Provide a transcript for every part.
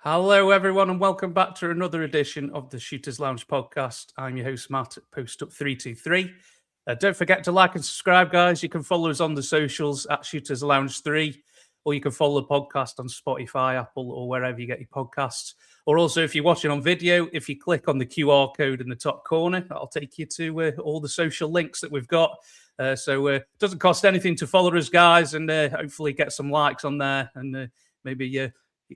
Hello, everyone, and welcome back to another edition of the Shooters Lounge podcast. I'm your host, Matt at PostUp323. Don't forget to like and subscribe, guys. You can follow us on the socials at Shooters Lounge 3, or you can follow the podcast on Spotify, Apple, or wherever you get your podcasts. Or also, if you're watching on video, if you click on the QR code in the top corner, that'll take you to all the social links that we've got. So it doesn't cost anything to follow us, guys, and hopefully get some likes on there and maybe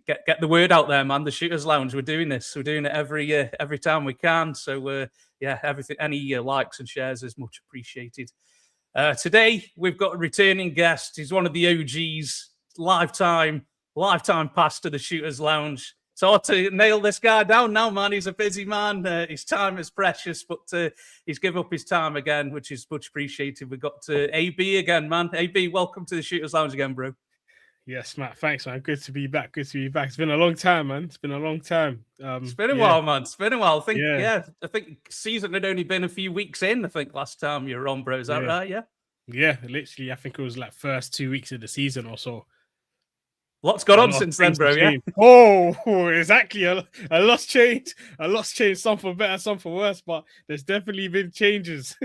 get the word out there, man. The Shooters Lounge, we're doing this. We're doing it every time we can. So everything, any likes and shares is much appreciated. Today we've got a returning guest. He's one of the OGs, lifetime pass to the Shooters Lounge. It's hard to nail this guy down now, man. He's a busy man. His time is precious, but he's given up his time again, which is much appreciated. We've got AB again, man. AB, welcome to the Shooters Lounge again, bro. Yes, Matt. Thanks, man. Good to be back. It's been a long time, man. It's been a long time. It's been a while, man. It's been a while. I think season had only been a few weeks in. I think last time you were on, bro. Is that right? Yeah. Yeah, literally. I think it was like first 2 weeks of the season or so. Lots got on since then, bro. Yeah. Oh, exactly. A lot's changed. A lot's changed. Some for better, some for worse. But there's definitely been changes.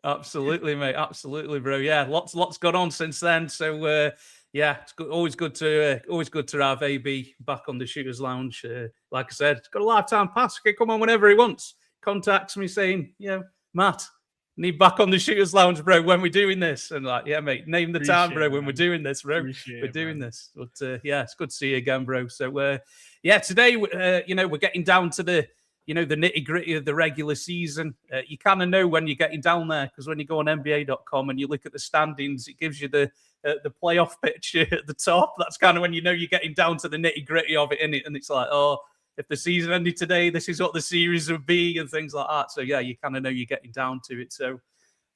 Absolutely, mate. Absolutely, bro. Yeah, lots got on since then. So yeah, it's good, always good to have AB back on the Shooters Lounge. Like I said, he's got a lifetime pass. He can come on whenever he wants. Contacts me saying, Matt, need back on the Shooters Lounge, bro, when we're doing this. And like, yeah, mate, name the time, bro, when we're doing this, bro. We're doing this. But it's good to see you again, bro. So today, we're getting down to the the nitty gritty of the regular season. You kind of know when you're getting down there because when you go on NBA.com and you look at the standings, it gives you the playoff picture at the top. That's kind of when you know you're getting down to the nitty gritty of it, innit? And it's like, oh, if the season ended today, this is what the series would be and things like that. So yeah, you kind of know you're getting down to it. So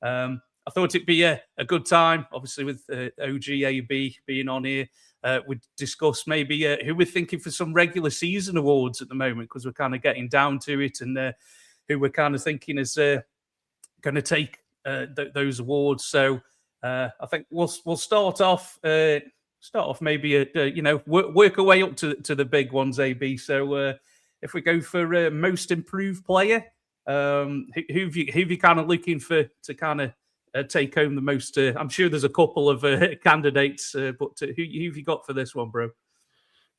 I thought it'd be a good time, obviously with OGAB being on here. We'd discuss maybe who we're thinking for some regular season awards at the moment because we're kind of getting down to it, and who we're kind of thinking is going to take those awards. So I think we'll start off maybe work our way up to the big ones, AB. So if we go for most improved player, who've you kind of looking for to kind of take home the most? I'm sure there's a couple of candidates, but who have you got for this one, bro?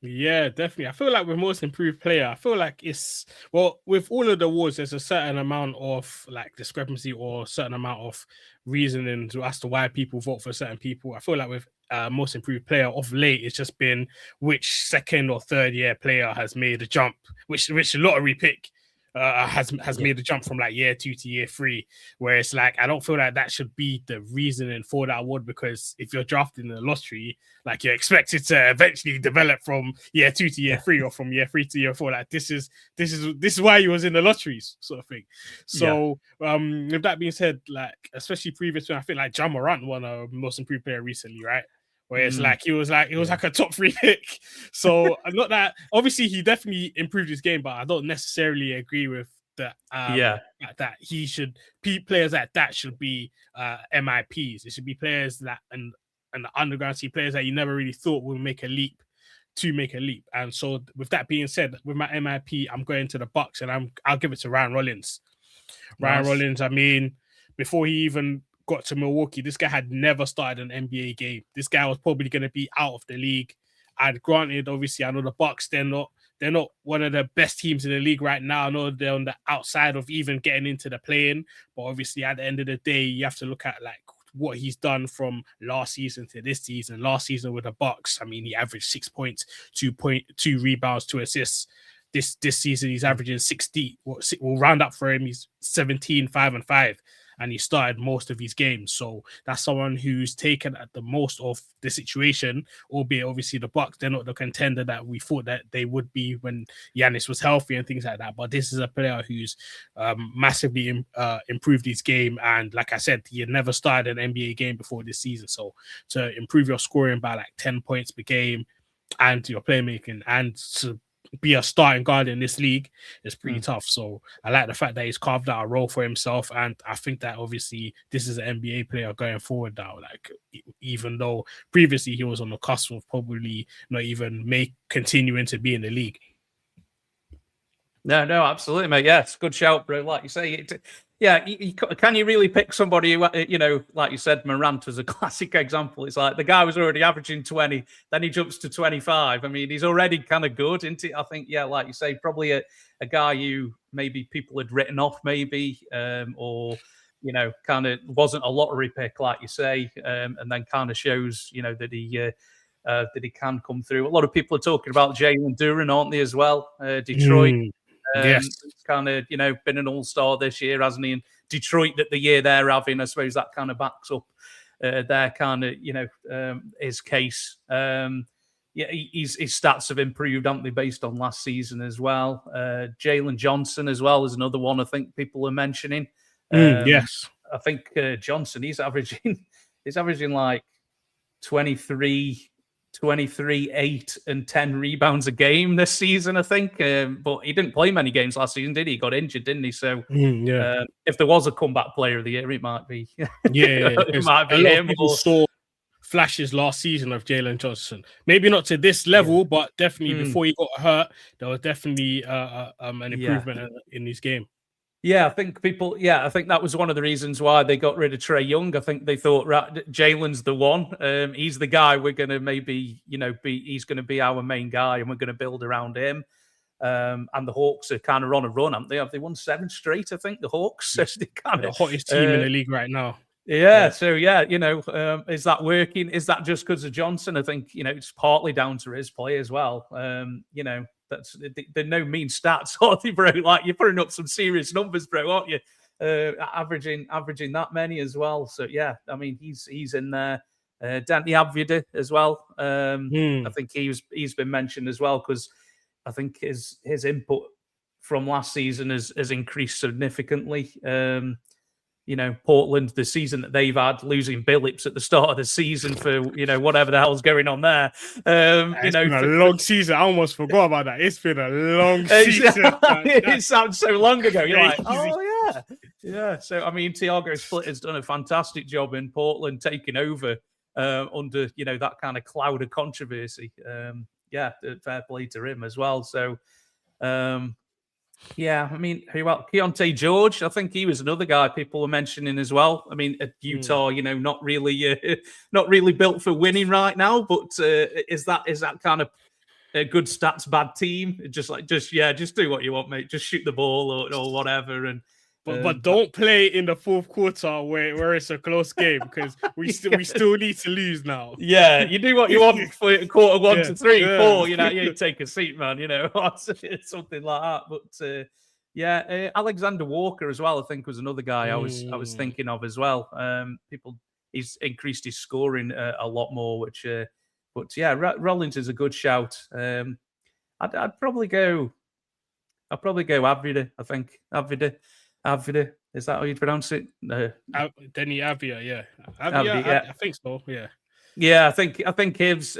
Yeah, definitely. I feel like with most improved player, I feel like it's with all of the awards, there's a certain amount of like discrepancy or a certain amount of reasoning as to why people vote for certain people. I feel like with most improved player of late, it's just been which second or third year player has made a jump, which lottery pick has made a jump from like year 2 to year 3, where it's like I don't feel like that should be the reasoning for that award, because if you're drafted in the lottery, like you're expected to eventually develop from year 2 to year 3 or from year 3 to year 4. Like this is why you was in the lotteries, sort of thing. So with that being said, like especially previous when I think like Ja Morant won a most improved player recently, right? Where it's like he was like a top 3 pick. So not that obviously he definitely improved his game, but I don't necessarily agree with that. That he should players like that should be MIPs. It should be players that and the underground players that you never really thought would make a leap. And so with that being said, with my MIP, I'm going to the Bucks and I'll give it to Ryan Rollins. Ryan Rollins, I mean, before he even got to Milwaukee, this guy had never started an NBA game. This guy was probably going to be out of the league. And granted, obviously, I know the Bucks, they're not one of the best teams in the league right now. I know they're on the outside of even getting into the play-in, but obviously at the end of the day, you have to look at like what he's done from last season to this season. Last season with the Bucks, I mean, he averaged 6 points, 2 rebounds, 2 assists. This season, he's averaging 60. We'll round up for him. He's 17, 5 and 5. And he started most of his games. So that's someone who's taken at the most of the situation, albeit obviously the Bucks, they're not the contender that we thought that they would be when Giannis was healthy and things like that. But this is a player who's massively improved his game. And like I said, he had never started an NBA game before this season. So to improve your scoring by like 10 points per game and your playmaking and to be a starting guard in this league is pretty tough. So I like the fact that he's carved out a role for himself, and I think that obviously this is an NBA player going forward now. Like, even though previously he was on the cusp of probably not even continuing to be in the league. No, absolutely, mate. Yeah, it's a good shout, bro. Like you say, can you really pick somebody who, like you said, Morant was a classic example. It's like the guy was already averaging 20, then he jumps to 25. I mean, he's already kind of good, isn't he? I think, yeah, like you say, probably a guy who maybe people had written off, maybe, or kind of wasn't a lottery pick, like you say, and then kind of shows, that he can come through. A lot of people are talking about Jalen Duren, aren't they, as well? Detroit. Yes, kind of been an all-star this year, hasn't he? And Detroit, that the year they're having, I suppose that kind of backs up their kind of his case. His stats have improved, haven't they, based on last season as well. Jalen Johnson as well is another one I think people are mentioning. Yes, I think Johnson, he's averaging like 23, 8, and 10 rebounds a game this season, I think. But he didn't play many games last season, did he? He got injured, didn't he? So if there was a comeback player of the year, it might be. It might be him. People saw flashes last season of Jalen Johnson. Maybe not to this level, but definitely before he got hurt, there was definitely an improvement in his game. Yeah, I think that was one of the reasons why they got rid of Trae Young. I think they thought, right, Jalen's the one. He's the guy we're going to maybe, he's going to be our main guy and we're going to build around him. And the Hawks are kind of on a run, haven't they? Have they won 7 straight, I think, the Hawks? So they kind of the hottest team in the league right now. So is that working? Is that just because of Johnson? I think, it's partly down to his play as well. They're no mean stats, aren't they, bro? Like, you're putting up some serious numbers, bro, aren't you? Averaging that many as well. So yeah, I mean, he's in there. Dante Avdija as well. I think he's been mentioned as well because I think his input from last season has increased significantly. Portland, the season that they've had, losing Billups at the start of the season for, whatever the hell's going on there. It's been a long season. I almost forgot about that. It's been a long season. It sounds so long ago. You're like, oh, yeah. Yeah. So, I mean, Thiago Split has done a fantastic job in Portland, taking over under, that kind of cloud of controversy. Fair play to him as well. So, I mean, who else? Keontae George, I think he was another guy people were mentioning as well. I mean, at Utah, not really built for winning right now. But is that kind of a good stats bad team? Just do what you want, mate. Just shoot the ball or whatever. And but don't play in the fourth quarter where it's a close game because we still need to lose now. Yeah, you do what you want for quarter 1 to 3, 4. You take a seat, man. Something like that. But Alexander Walker as well, I think, was another guy I was thinking of as well. He's increased his scoring a lot more, which. Rollins is a good shout. I'd probably go Avdija. I think Avdija. Is that how you pronounce it? Deni Avdija, yeah. I think so, yeah. Yeah, I think his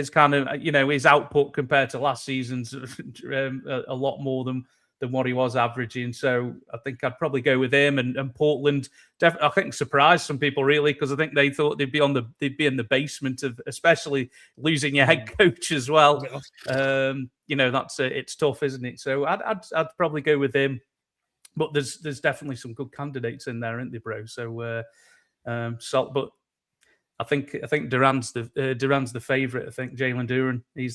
kind of his output compared to last season's a lot more than what he was averaging. So I think I'd probably go with him and Portland. I think surprised some people really because I think they thought they'd be in the basement of, especially losing your head coach as well. That's it's tough, isn't it? So I'd probably go with him. But there's definitely some good candidates in there, aren't there, bro? So, but I think Duran's the favorite. I think Jalen Duren, he's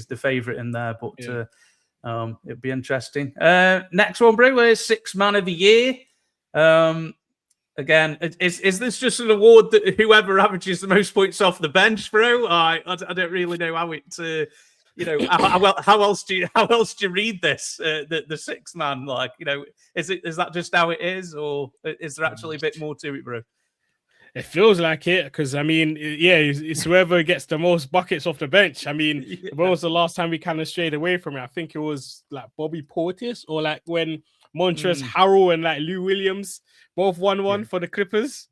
the favorite in there. But it'd be interesting. Next one, bro, is Sixth Man of the Year. Again, is this just an award that whoever averages the most points off the bench, bro? I don't really know how it. How else do you read this? The sixth man, like, is that just how it is, or is there actually a bit more to it, bro? It feels like it because I mean, it's whoever gets the most buckets off the bench. I mean, when was the last time we kind of strayed away from it? I think it was like Bobby Portis or like when Montrezl Harrell and like Lou Williams both won one for the Clippers.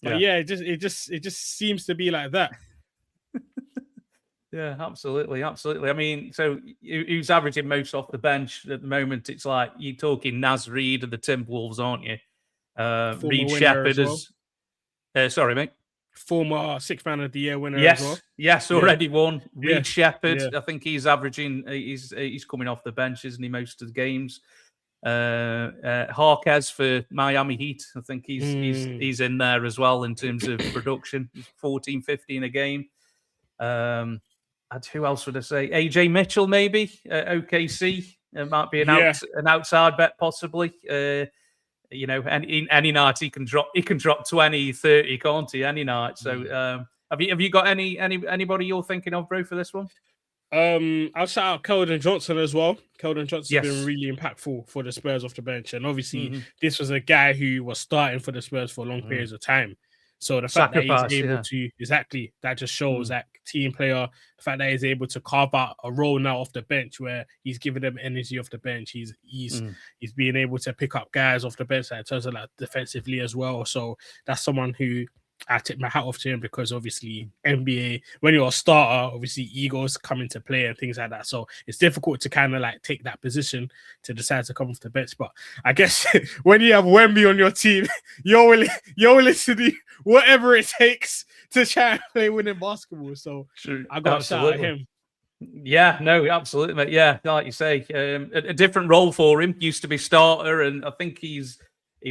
But it just seems to be like that. Yeah, absolutely, absolutely. I mean, so who's averaging most off the bench at the moment? It's like you're talking Naz Reid of the Timberwolves, aren't you? Former Reed winner Shepherd as well. is. Sorry, mate. Former Sixth Man of the Year winner as well. Yes, Yeah, already won. yeah, Reed Shepherd, yeah. I think he's averaging. He's coming off the bench, isn't he? Most of the games. Harkes for Miami Heat, I think he's in there as well in terms of production. He's 14, 15 a game. Who else would I say? AJ Mitchell, maybe OKC. It might be an outside bet, possibly. Any night he can drop 20, 30, can't he? Any night. So have you got anybody you're thinking of, bro, for this one? I'll shout out Keldon Johnson as well. Keldon Johnson's been Yes. really impactful for the Spurs off the bench, and obviously this was a guy who was starting for the Spurs for long periods of time. So the fact that he's able to that just shows that team player. The fact that he's able to carve out a role now off the bench where he's giving them energy off the bench. He's being able to pick up guys off the bench in terms of like defensively as well. So that's someone who I tip my hat off to him, because obviously NBA, when you're a starter, obviously egos come into play and things like that. So it's difficult to kind of like take that position to decide to come off the bench. But I guess when you have Wemby on your team, you're willing to do whatever it takes to try and play winning basketball. So I got to shout at him. Yeah, no, absolutely, mate. Yeah, like you say, a different role for him. Used to be starter, and I think he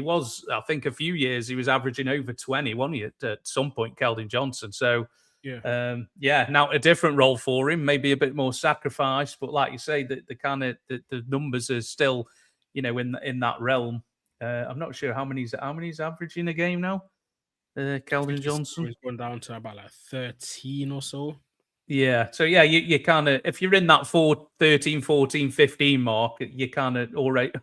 was, I think a few years he was averaging over 20, wasn't he, at some point, Keldon Johnson. So, now a different role for him, maybe a bit more sacrifice, but like you say, the kind of the numbers are still, in that realm. I'm not sure how many he's averaging a game now. Keldon Johnson. He's gone down to about like 13 or so. Yeah. So, yeah, you kind of, if you're in that 13, 14, 15 mark, you kind of, all right,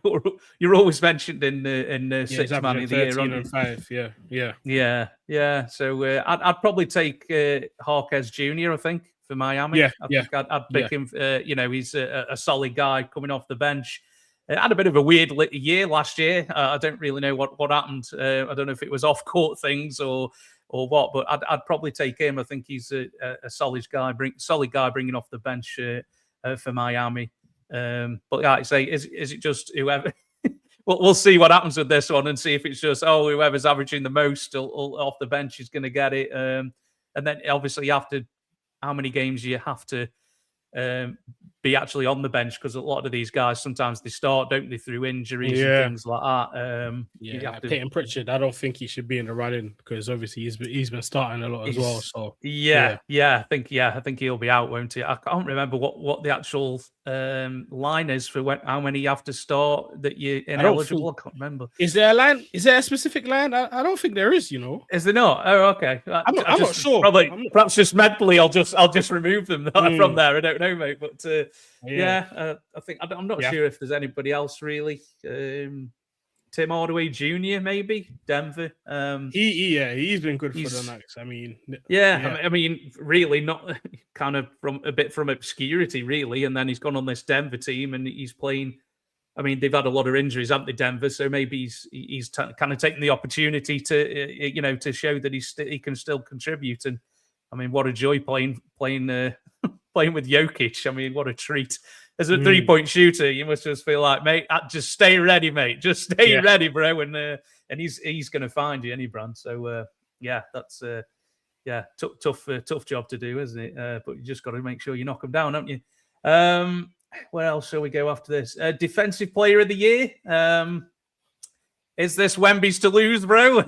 you're always mentioned in the Sixth Man of the Year. 13 and 5, yeah. So I'd probably take Harkes Jr., I think, for Miami. I think I'd pick him. He's a solid guy coming off the bench. Had a bit of a weird year last year. I don't really know what happened. I don't know if it was off-court things or what, but I'd probably take him. I think he's a solid guy, bringing off the bench for Miami. But like I say, is it just whoever? We'll see what happens with this one and see if it's just whoever's averaging the most off the bench is going to get it. And then obviously how many games you have to be actually on the bench, because a lot of these guys sometimes they start, don't they, through injuries and things like that. Peyton Pritchard, I don't think he should be in the running, because obviously he's been starting a lot as well. So I think he'll be out, won't he? I can't remember what the actual line is for how many you have to start that you're ineligible. I can't remember. Is there a line? Is there a specific line? I don't think there is. Is there not? Oh, okay. I'm not sure. Perhaps just mentally, I'll just remove them from there. I don't know, mate. But I think I'm not sure if there's anybody else really. Tim Hardaway Jr. maybe Denver. He's been good for the Nuggets. I mean, I mean, really not kind of from obscurity, really, and then he's gone on this Denver team and he's playing. I mean, they've had a lot of injuries, haven't they, Denver? So maybe he's kind of taking the opportunity to to show that he can still contribute. And I mean, what a joy playing with Jokic. I mean, what a treat. As a 3-point shooter, you must just feel like, mate, just stay ready, mate. Just stay ready, bro. And he's going to find you, any brand. So that's tough job to do, isn't it? But you just got to make sure you knock them down, haven't you? Where else shall we go after this? Defensive Player of the Year. Is this Wemby's to lose, bro?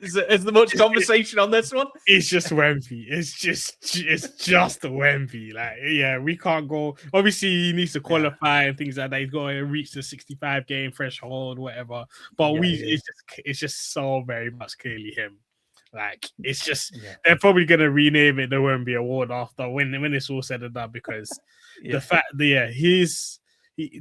Is there much conversation on this one? It's just Wemby. It's just a Wemby. Like, we can't go. Obviously, he needs to qualify and things like that. He's got to reach the 65 game threshold, whatever. But it's just so very much clearly him. Like, it's just they're probably gonna rename it the Wemby Award after when it's all said and done, because the fact that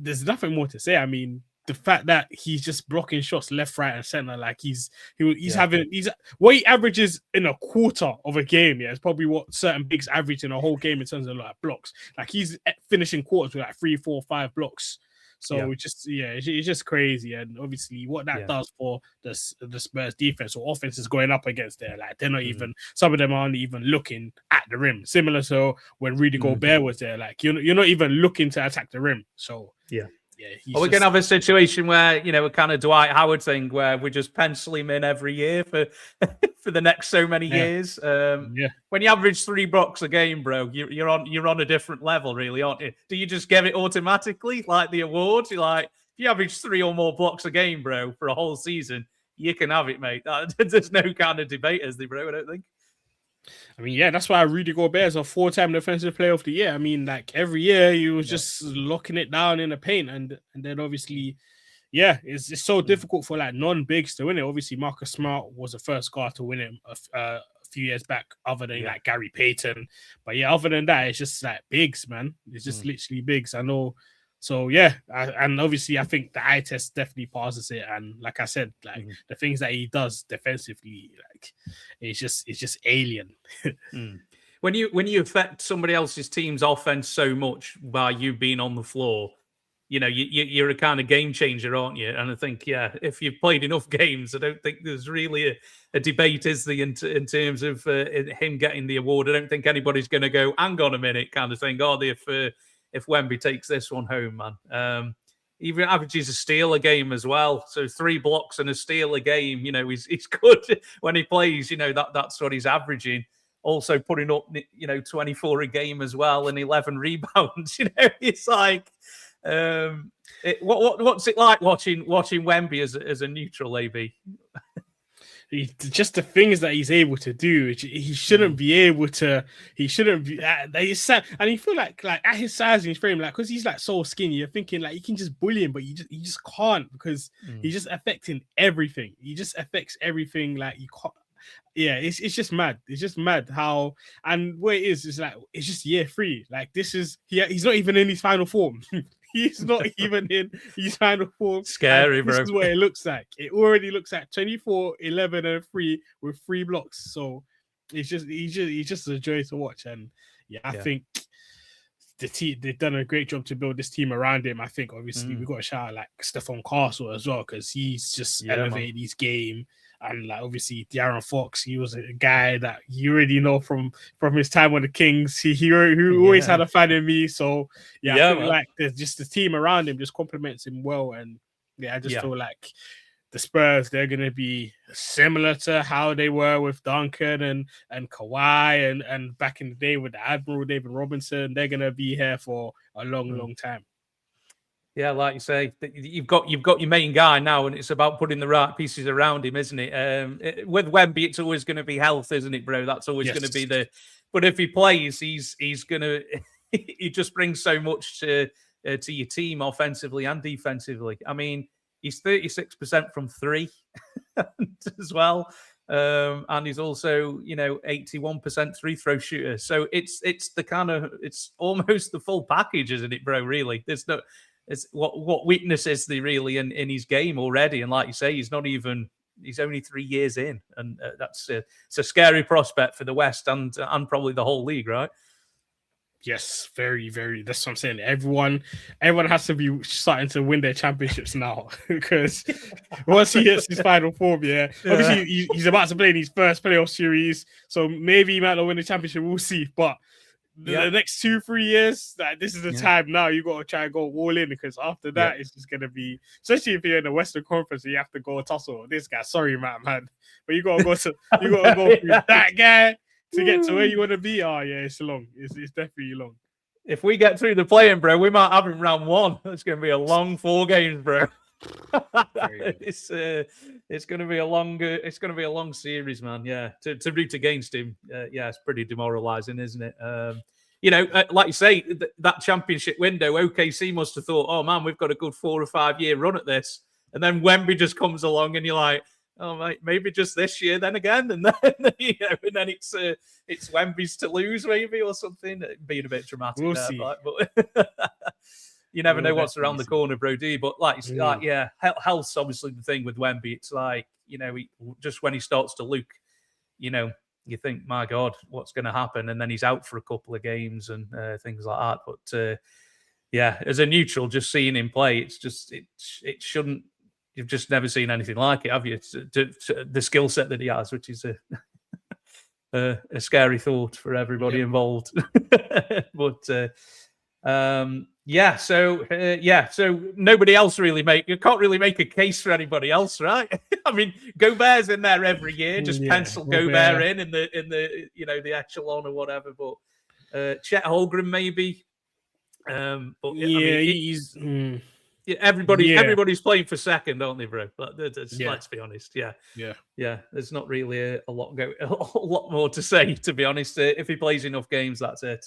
there's nothing more to say. I mean, the fact that he's just blocking shots left, right, and center, like he's what he averages in a quarter of a game. It's probably what certain bigs average in a whole game in terms of like blocks. Like, he's finishing quarters with like 3, 4, 5 blocks. So it's just crazy. And obviously what that does for the Spurs defense or offense is going up against there. Like they're not even, some of them aren't even looking at the rim. Similar to when Rudy Gobert was there. Like you're not even looking to attack the rim. So yeah, we're going to have a situation where, a kind of Dwight Howard thing where we just pencil him in every year for for the next so many years. When you average 3 blocks a game, bro, you're on a different level, really, aren't you? Do you just get it automatically, like the awards? You're like, if you average 3 or more blocks a game, bro, for a whole season, you can have it, mate. There's no kind of debate, is there, bro? I don't think. I mean, that's why Rudy Gobert is a 4-time defensive player of the year. I mean, like every year he was just locking it down in the paint, and then obviously, it's so difficult for like non-bigs to win it. Obviously, Marcus Smart was the first guy to win it a few years back, other than like Gary Payton. But other than that, it's just like bigs, man. It's just literally bigs. I know. So and obviously I think the eye test definitely passes it, and like I said, like the things that he does defensively, like it's just alien. When you affect somebody else's team's offense so much by you being on the floor, you're a kind of game changer, aren't you? And I think if you've played enough games, I don't think there's really a debate, is there, in terms of him getting the award. I don't think anybody's going to go, hang on a minute, kind of thing, are they, if Wemby takes this one home, man. Even averages a steal a game as well. So 3 blocks and a steal a game, he's good when he plays, that's what he's averaging. Also putting up, 24 a game as well and 11 rebounds. It's like, what's it like watching Wemby as a neutral, AB? Just the things that he's able to do, he shouldn't be able to. He shouldn't be. And you feel like at his size and his frame, like because he's like so skinny, you're thinking like you can just bully him, but you just can't, because he's just affecting everything. He just affects everything. Like you can't. Yeah, it's just mad. It's just mad how, and what it is like it's just year 3. Like this is he's not even in his final form. He's not even in his final form. Scary, bro. This is what it looks like. It already looks like 24, 11, and 3 with 3 blocks. So he's just a joy to watch. And I think the team, they've done a great job to build this team around him. I think obviously we've got to shout out like Stephon Castle as well, because he's just elevated his game. And like obviously De'Aaron Fox, he was a guy that you already know from his time on the Kings. He always had a fan in me. So I feel like there's just the team around him just complements him well. And I just feel like the Spurs, they're gonna be similar to how they were with Duncan and Kawhi and back in the day with the Admiral David Robinson. They're gonna be here for a long time. Yeah, like you say, you've got your main guy now, and it's about putting the right pieces around him, isn't it? With Wemby, it's always going to be health, isn't it, bro? That's always going to be But if he plays, he's going to. He just brings so much to your team offensively and defensively. I mean, he's 36% from 3 as well, and he's also 81% free throw shooter. So it's almost the full package, isn't it, bro? Really, there's no. It's what weakness is there really in his game already? And like you say, he's only 3 years in, and it's a scary prospect for the West and probably the whole league, right? Yes, very, very. That's what I'm saying. Everyone has to be starting to win their championships now, because once he hits his final form, obviously he's about to play in his first playoff series, so maybe he might not win the championship. We'll see, but. The next 2-3 years, this is the time now. You got to try and go all in, because after that, it's just gonna be, especially if you're in the Western Conference, you have to go tussle this guy. Sorry, man, but you gotta go through that guy to get to where you want to be. Oh yeah, it's long. It's definitely long. If we get through the play-in, bro, we might have him round 1. It's gonna be a long 4 games, bro. It's going to be a long series, man. To root against him, it's pretty demoralizing, isn't it? Like you say, that championship window, OKC must have thought, oh man, we've got a good 4 or 5 year run at this, and then Wemby just comes along, and you're like, oh mate, maybe just this year, then again, and then and then it's Wemby's to lose, maybe, or something. Being a bit dramatic, we'll see. But you never know what's around the corner, bro, do you? But health's obviously the thing with Wemby. It's like, just when he starts to look, you think, my God, what's going to happen? And then he's out for a couple of games and things like that. But yeah, as a neutral, just seeing him play, it's just it shouldn't. You've just never seen anything like it, have you? To the skill set that he has, which is a scary thought for everybody involved. But yeah, so nobody else really you can't really make a case for anybody else, right? I mean, Gobert's in there every year, just pencil Gobert in the the echelon or whatever. But Chet Holmgren maybe. But yeah, I mean, he's. Everybody's playing for second, aren't they, bro? Let's be honest. Yeah. There's not really a lot more to say, to be honest. If he plays enough games, that's it.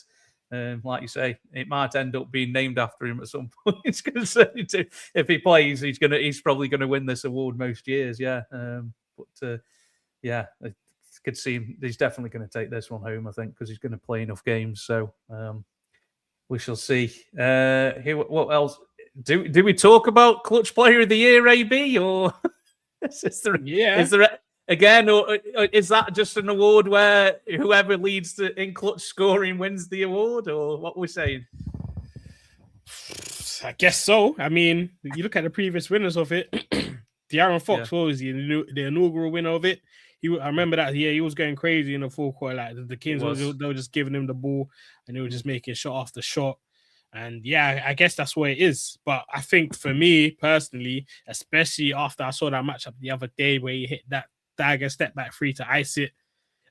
Like you say, it might end up being named after him at some point. If he plays, he's probably gonna win this award most years. Yeah. I could see him. He's definitely going to take this one home, I think, because he's going to play enough games. So we shall see. What else? Do we talk about Clutch Player of the Year, AB, or is there again, or is that just an award where whoever leads in clutch scoring wins the award, or what we're saying? I guess so. I mean, you look at the previous winners of it. De'Aaron Fox was the inaugural winner of it. I remember that. Yeah, he was going crazy in the fourth quarter. Like the Kings, they were just giving him the ball, and they were just making shot after shot. And yeah, I guess that's what it is. But I think for me personally, especially after I saw that matchup the other day where he hit that dagger step back free to ice it,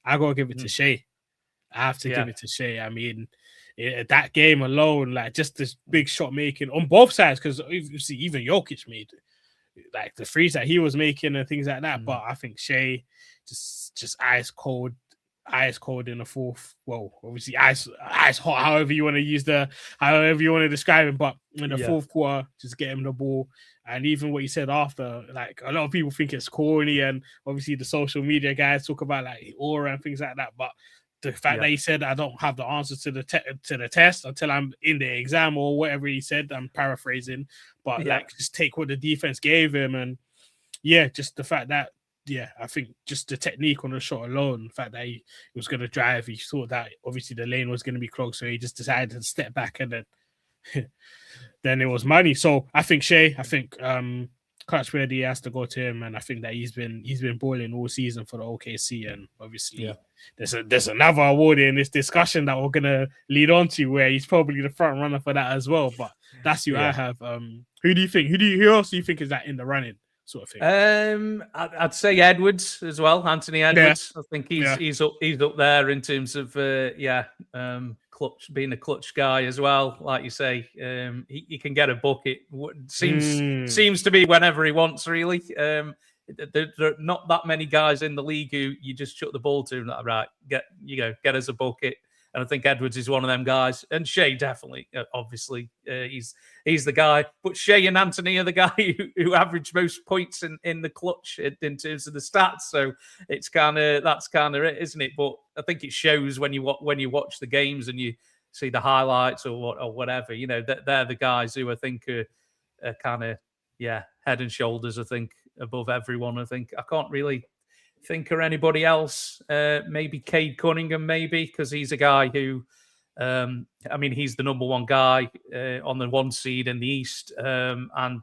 I gotta give it to Shai. I have to give it to Shai. I mean, that game alone, like just this big shot making on both sides, because you see, even Jokic made like the frees that he was making and things like that. But I think Shai just ice cold in the fourth. Well, obviously ice hot, however you want to describe him. But in the fourth quarter, just get him the ball. And even what you said after, like a lot of people think it's corny, and obviously the social media guys talk about like aura and things like that. But the fact that he said, I don't have the answer to the test until I'm in the exam or whatever he said, I'm paraphrasing, but like just take what the defense gave him. And just the fact that, I think just the technique on the shot alone, the fact that he was going to drive, he thought that obviously the lane was going to be closed, so he just decided to step back, and then it was money. So I think Shai, Clutch Ready has to go to him, and I think that he's been balling all season for the OKC, and obviously there's another award in this discussion that we're gonna lead on to where he's probably the front runner for that as well. But that's who I have. Who do you think? Who else do you think is that in the running? Sort of thing. I'd say Edwards as well, Anthony Edwards. I think he's up there in terms of clutch, being a clutch guy as well. Like you say, he can get a bucket. Seems to be whenever he wants, really. There are not that many guys in the league who you just chuck the ball to and that, right, get us a bucket. And I think Edwards is one of them guys. And Shai definitely, obviously, he's the guy. But Shai and Anthony are the guy who average most points in the clutch in terms of the stats. So that's kind of it, isn't it? But I think it shows when you watch the games and you see the highlights or whatever. They're the guys who I think are kind of head and shoulders, I think, above everyone. I think I can't really think of anybody else. Maybe Cade Cunningham, because he's a guy who, he's the number one guy on the one seed in the East, and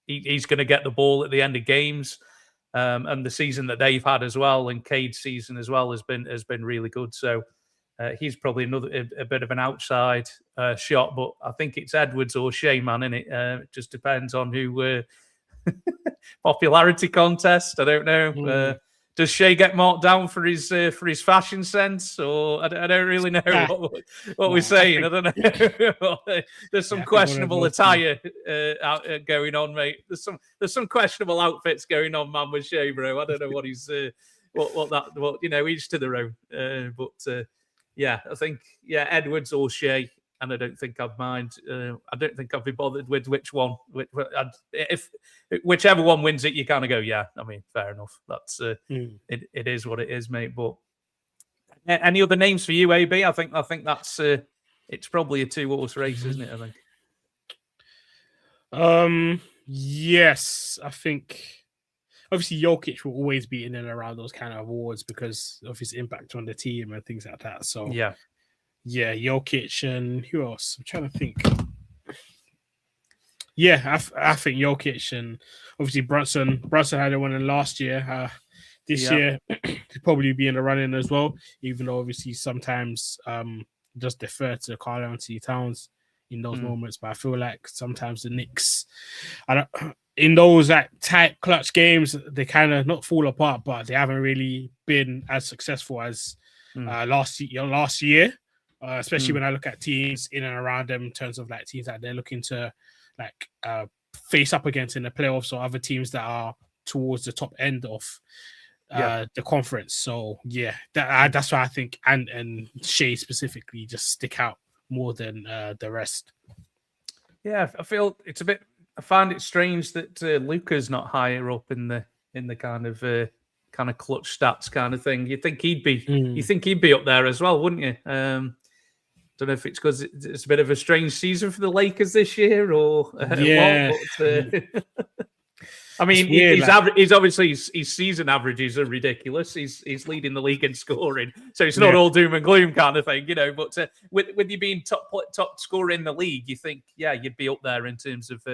he's going to get the ball at the end of games. And the season that they've had as well, and Cade's season as well, has been really good. So he's probably a bit of an outside shot, but I think it's Edwards or Shai, man, innit? It just depends on who. Popularity contest. I don't know. Does Shai get marked down for his fashion sense, or I don't really know what we're saying? I don't know. There's some questionable attire going on, mate. There's some questionable outfits going on, man, with Shai, bro. I don't know what he's each to their own. I think Edwards or Shai. And I don't think I'd mind. I don't think I'd be bothered with which one. If whichever one wins it, you kind of go, fair enough. That's it is what it is, mate. But any other names for you, AB? I think that's it's probably a 2-horse race, isn't it? I think. Yes, I think. Obviously, Jokic will always be in and around those kind of awards because of his impact on the team and things like that. So yeah, Jokic, and who else? I'm trying to think. Yeah, I think Jokic and obviously Brunson had a winning last year. This year he'll probably be in the running as well, even though obviously sometimes just defer to Karl-Anthony Towns in those moments. But I feel like sometimes the Knicks, in those like tight clutch games, they kind of not fall apart, but they haven't really been as successful as last year. Especially when I look at teams in and around them in terms of like teams that they're looking to like face up against in the playoffs, or other teams that are towards the top end of the conference. So yeah, that's why I think and Shea specifically just stick out more than the rest. Yeah, I feel it's a bit. I find it strange that Luka's not higher up in the kind of clutch stats kind of thing. You think he'd be up there as well, wouldn't you? Don't know if it's because it's a bit of a strange season for the Lakers this year, or what. But, I mean, he's obviously his season averages are ridiculous. He's leading the league in scoring, so it's not all doom and gloom kind of thing, you know. But with you being top scorer in the league, you think you'd be up there in terms of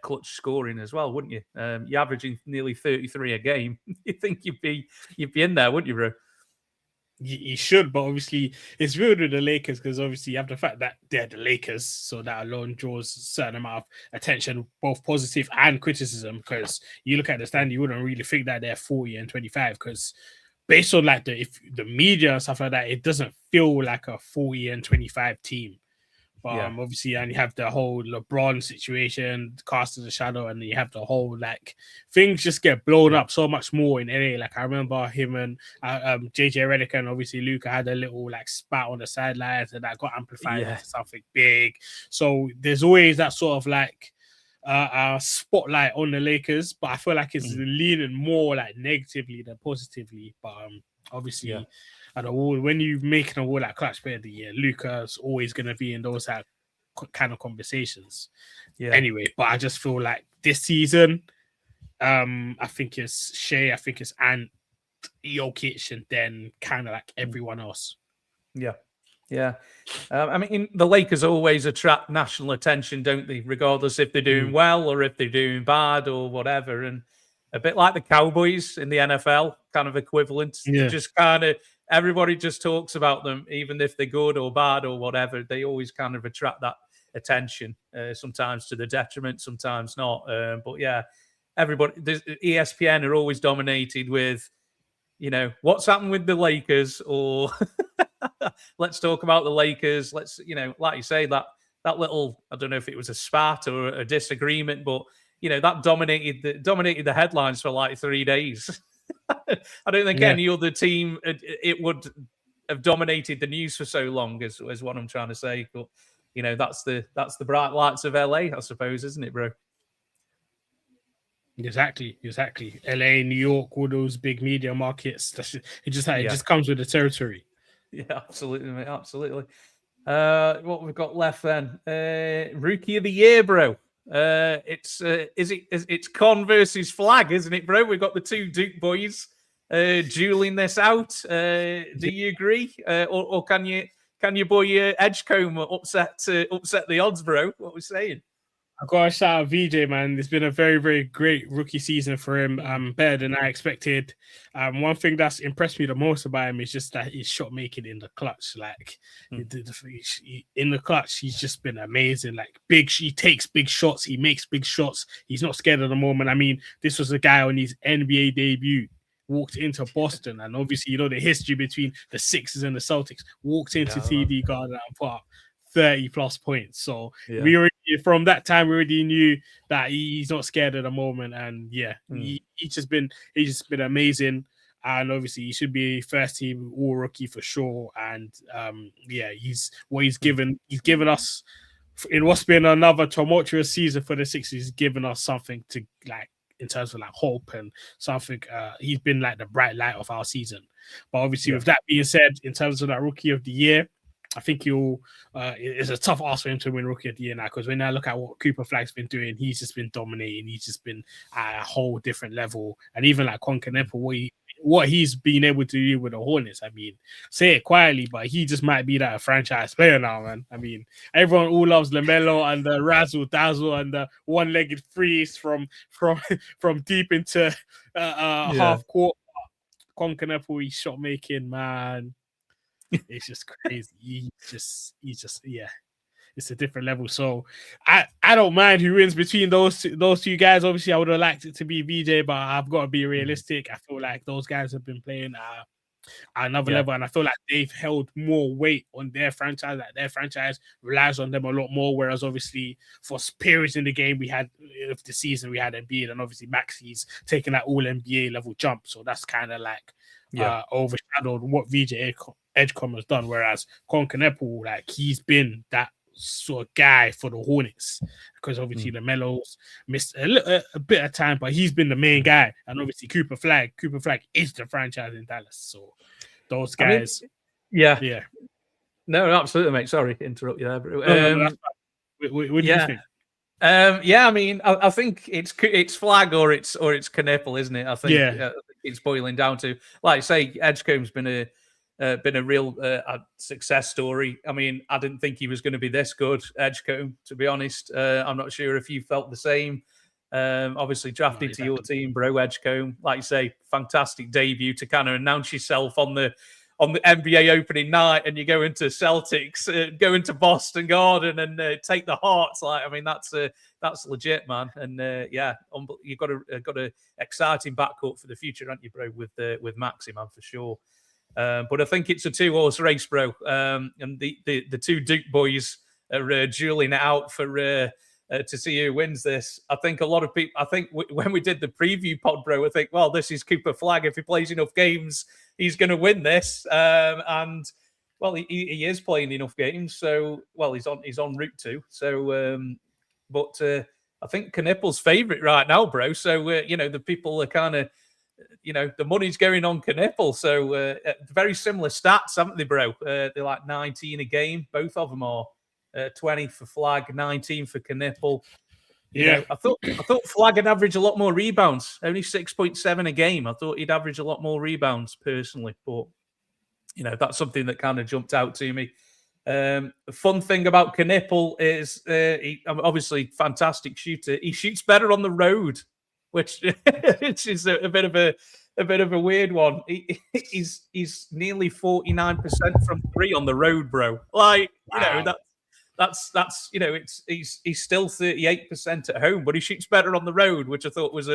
clutch scoring as well, wouldn't you? You're averaging nearly 33 a game. You think you'd be in there, wouldn't you, bro? You should, but obviously it's weird with the Lakers because obviously you have the fact that they're the Lakers, so that alone draws a certain amount of attention, both positive and criticism. Because you look at the stand, you wouldn't really think that they're 40 and 25, because based on like the media and stuff like that, it doesn't feel like a 40 and 25 team. But obviously, and you have the whole LeBron situation, cast as a shadow, and you have the whole like things just get blown up so much more in LA. Like I remember him and JJ Redick and obviously Luka had a little like spat on the sidelines, and that got amplified into something big. So there's always that sort of like spotlight on the Lakers, but I feel like it's leaning more like negatively than positively. But obviously. And when you make an award like Clutch Player of the Year, Luka's always going to be in those kind of conversations. Yeah. Anyway, but I just feel like this season, I think it's Shea, I think it's Ant, Jokic, and then kind of like everyone else. Yeah. I mean, the Lakers always attract national attention, don't they? Regardless if they're doing well or if they're doing bad or whatever. And a bit like the Cowboys in the NFL, kind of equivalent. Just kind of everybody just talks about them, even if they're good or bad or whatever. They always kind of attract that attention, sometimes to the detriment, sometimes not. But yeah, everybody, ESPN are always dominated with, you know, what's happened with the Lakers, or let's talk about the Lakers. Let's, you know, like you say, that little, I don't know if it was a spat or a disagreement, but you know, that dominated the headlines for like 3 days. I don't think any other team it would have dominated the news for so long as what I'm trying to say. But you know, that's the bright lights of LA, I suppose, isn't it, bro? Exactly. LA, New York, all those big media markets. It just comes with the territory. Yeah, absolutely, mate. Absolutely. What we've got left then? Rookie of the Year, bro. It's Con versus Flag, isn't it, bro? We've got the two Duke boys dueling this out. Do you agree, or can your boy Edgecombe upset the odds, bro? What we're saying? I've got to shout out VJ, man. It's been a very, very great rookie season for him. Better than I expected. One thing that's impressed me the most about him is just that his shot making in the clutch. Like in the clutch, he's just been amazing. Like he takes big shots. He makes big shots. He's not scared of the moment. I mean, this was a guy on his NBA debut. Walked into Boston, and obviously, you know, the history between the Sixers and the Celtics. Walked into TD Garden and put up 30 plus points. So we already, from that time, we already knew that he's not scared at the moment. And he's just been amazing. And obviously he should be first team all rookie for sure. And he's given us in what's been another tumultuous season for the Sixers. He's given us something to like in terms of like hope and something. He's been like the bright light of our season. But obviously, with that being said, in terms of that rookie of the year, I think it's a tough ask for him to win Rookie of the Year now, because when I look at what Cooper Flag's been doing, he's just been dominating. He's just been at a whole different level. And even like Concanepa, what what he's been able to do with the Hornets. I mean, say it quietly, but he just might be that franchise player now, man. I mean, everyone all loves LaMelo and the razzle dazzle and the one-legged freeze from deep into half court. Konkanepo, shot making, man. It's just crazy. He's just yeah. It's a different level. So I don't mind who wins between those two guys. Obviously, I would have liked it to be VJ, but I've got to be realistic. I feel like those guys have been playing at another level, and I feel like they've held more weight on their franchise. Like their franchise relies on them a lot more. Whereas obviously for periods in the game we had of the season we had Embiid, and obviously Maxi's taking that all NBA level jump. So that's kind of like overshadowed what VJ Edgecombe has done. Whereas Konkanepo, like he's been that sort of guy for the Hornets, because obviously LaMelo's missed a bit of time, but he's been the main guy. And obviously Cooper Flag is the franchise in Dallas. So those guys, yeah. No, absolutely, mate. Sorry to interrupt you there, bro. What do you think? I mean, I think it's Flag or it's Knueppel, isn't it? I think it's boiling down to, like I say, Edgecombe's been a real success story. I mean, I didn't think he was going to be this good, Edgecombe, to be honest. I'm not sure if you felt the same. Obviously drafted to your team, bro, Edgecombe. Like you say, fantastic debut to kind of announce yourself on the NBA opening night, and you go into Celtics, go into Boston Garden, and take the Hearts. Like, I mean, that's legit, man. And you've got a exciting backcourt for the future, haven't you, bro? With Maxi, man, for sure. But I think it's a 2-horse race, bro. And the two Duke boys are dueling it out for to see who wins this. I think a lot of people. I think when we did the preview pod, bro, I think, well, this is Cooper Flag. If he plays enough games, he's going to win this. And well, he is playing enough games. So well, he's on route to. So, but I think Knueppel's favorite right now, bro. So the people are kind of. The money's going on Knueppel. So very similar stats, haven't they, bro? They're like 19 a game. Both of them are 20 for Flag, 19 for Knueppel. I thought Flag would average a lot more rebounds. Only 6.7 a game. I thought he'd average a lot more rebounds personally. But, that's something that kind of jumped out to me. The fun thing about Knueppel is he obviously fantastic shooter. He shoots better on the road, which is a bit of a weird one. He's nearly 49% from three on the road, bro. Like, that's he's still 38% at home, but he shoots better on the road, which I thought was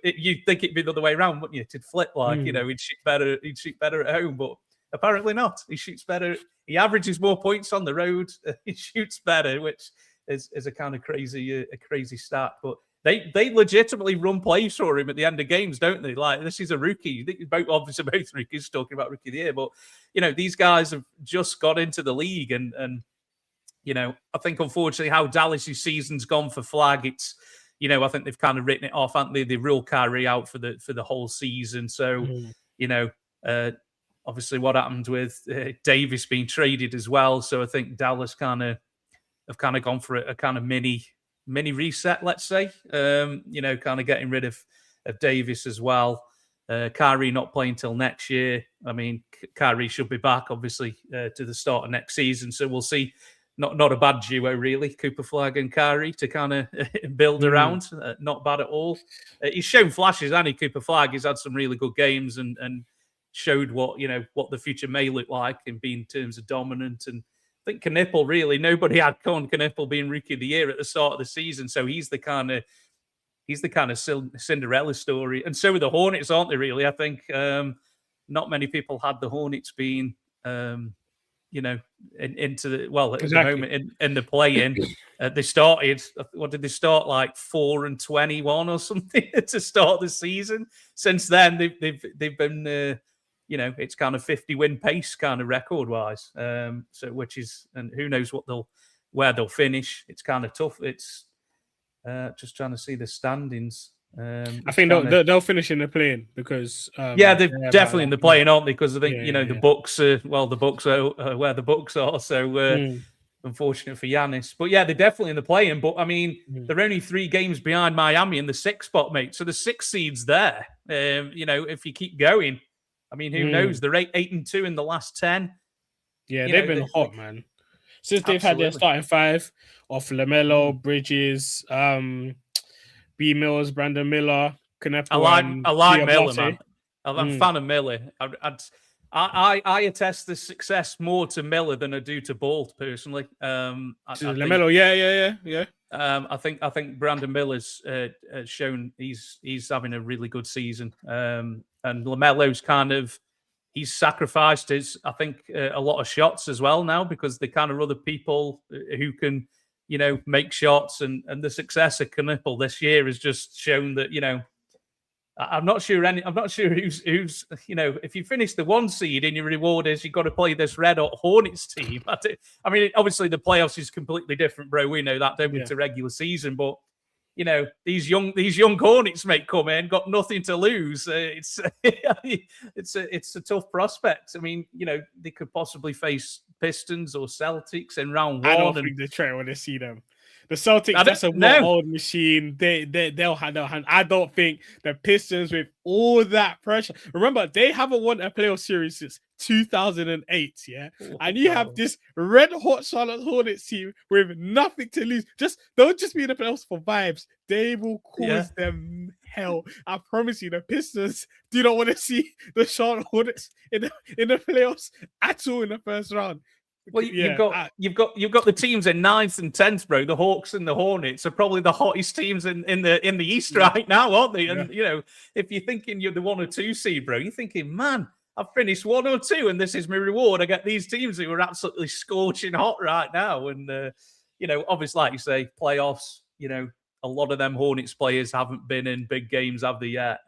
you'd think it'd be the other way around, wouldn't you? To flip, like, he'd shoot better at home, but apparently not. He shoots better. He averages more points on the road. He shoots better, which is a kind of crazy stat, but. They legitimately run plays for him at the end of games, don't they? Like, this is a rookie. Obviously, both rookies talking about rookie of the year, but these guys have just got into the league, and I think unfortunately how Dallas' season's gone for Flag, it's I think they've kind of written it off, haven't they? They ruled Kyrie out for the whole season, so obviously what happened with Davis being traded as well, so I think Dallas have gone for a kind of mini reset, let's say, kind of getting rid of Davis as well. Kyrie not playing till next year. I mean, Kyrie should be back, obviously, to the start of next season. So we'll see. Not a bad duo, really, Cooper Flag and Kyrie to kind of build around. Not bad at all. He's shown flashes, hasn't he, Cooper Flag? He's had some really good games and showed what the future may look like in terms of dominant. And I think Knueppel, really, nobody had Knueppel being Rookie of the Year at the start of the season, so he's the kind of Cinderella story, and so are the Hornets, aren't they? Really, I think not many people had the Hornets being, into the at the moment in the play-in. They started. What did they start, like 4-21 or something to start the season? Since then, they've been. It's kind of 50 win pace kind of record wise. So which is, and who knows where they'll finish. It's kind of tough. It's just trying to see the standings. I think they'll finish in the play-in because they're definitely in the play-in, aren't they? Because I think the Bucks. The Bucks are where the Bucks are. So, unfortunate for Giannis. But yeah, they're definitely in the play-in. But I mean, they're only 3 games behind Miami in the 6th spot, mate. So the 6 seeds there. If you keep going, I mean, who knows? They're 8-2 in the last 10. Yeah, they've been hot, man. Since they've had their starting 5 of LaMelo, Bridges, B. Mills, Brandon Miller, Canepo. I like Miller, man. I'm a fan of Miller. I attest the success more to Miller than I do to Ball, personally. LaMelo, yeah. I think Brandon Miller's shown he's having a really good season, and LaMelo's he's sacrificed a lot of shots as well now, because they kind of other people who can make shots, and the success of Knipple this year has just shown that I'm not sure who's if you finish the 1 seed and your reward is you've got to play this Red Hot Hornets team. I mean, obviously the playoffs is completely different, bro. We know that, don't we, to regular season, but these young Hornets may come in, got nothing to lose. It's a tough prospect. I mean, they could possibly face Pistons or Celtics in round 1. I don't think they try when they see them. The Celtics, that's a old machine. They'll handle. I don't think the Pistons, with all that pressure. Remember, they haven't won a playoff series since 2008. Yeah, and you have this red hot Charlotte Hornets team with nothing to lose. Don't just be in the playoffs for vibes. They will cause them hell. I promise you. The Pistons do not want to see the Charlotte Hornets in the playoffs at all in the first round. Well, you've got the teams in 9th and 10th, bro. The Hawks and the Hornets are probably the hottest teams in the East right now, aren't they? And if you're thinking you're the 1 or 2 seed, bro, you're thinking, man, I've finished 1 or 2, and this is my reward. I get these teams who are absolutely scorching hot right now, and obviously, like you say, playoffs. A lot of them Hornets players haven't been in big games, have they yet?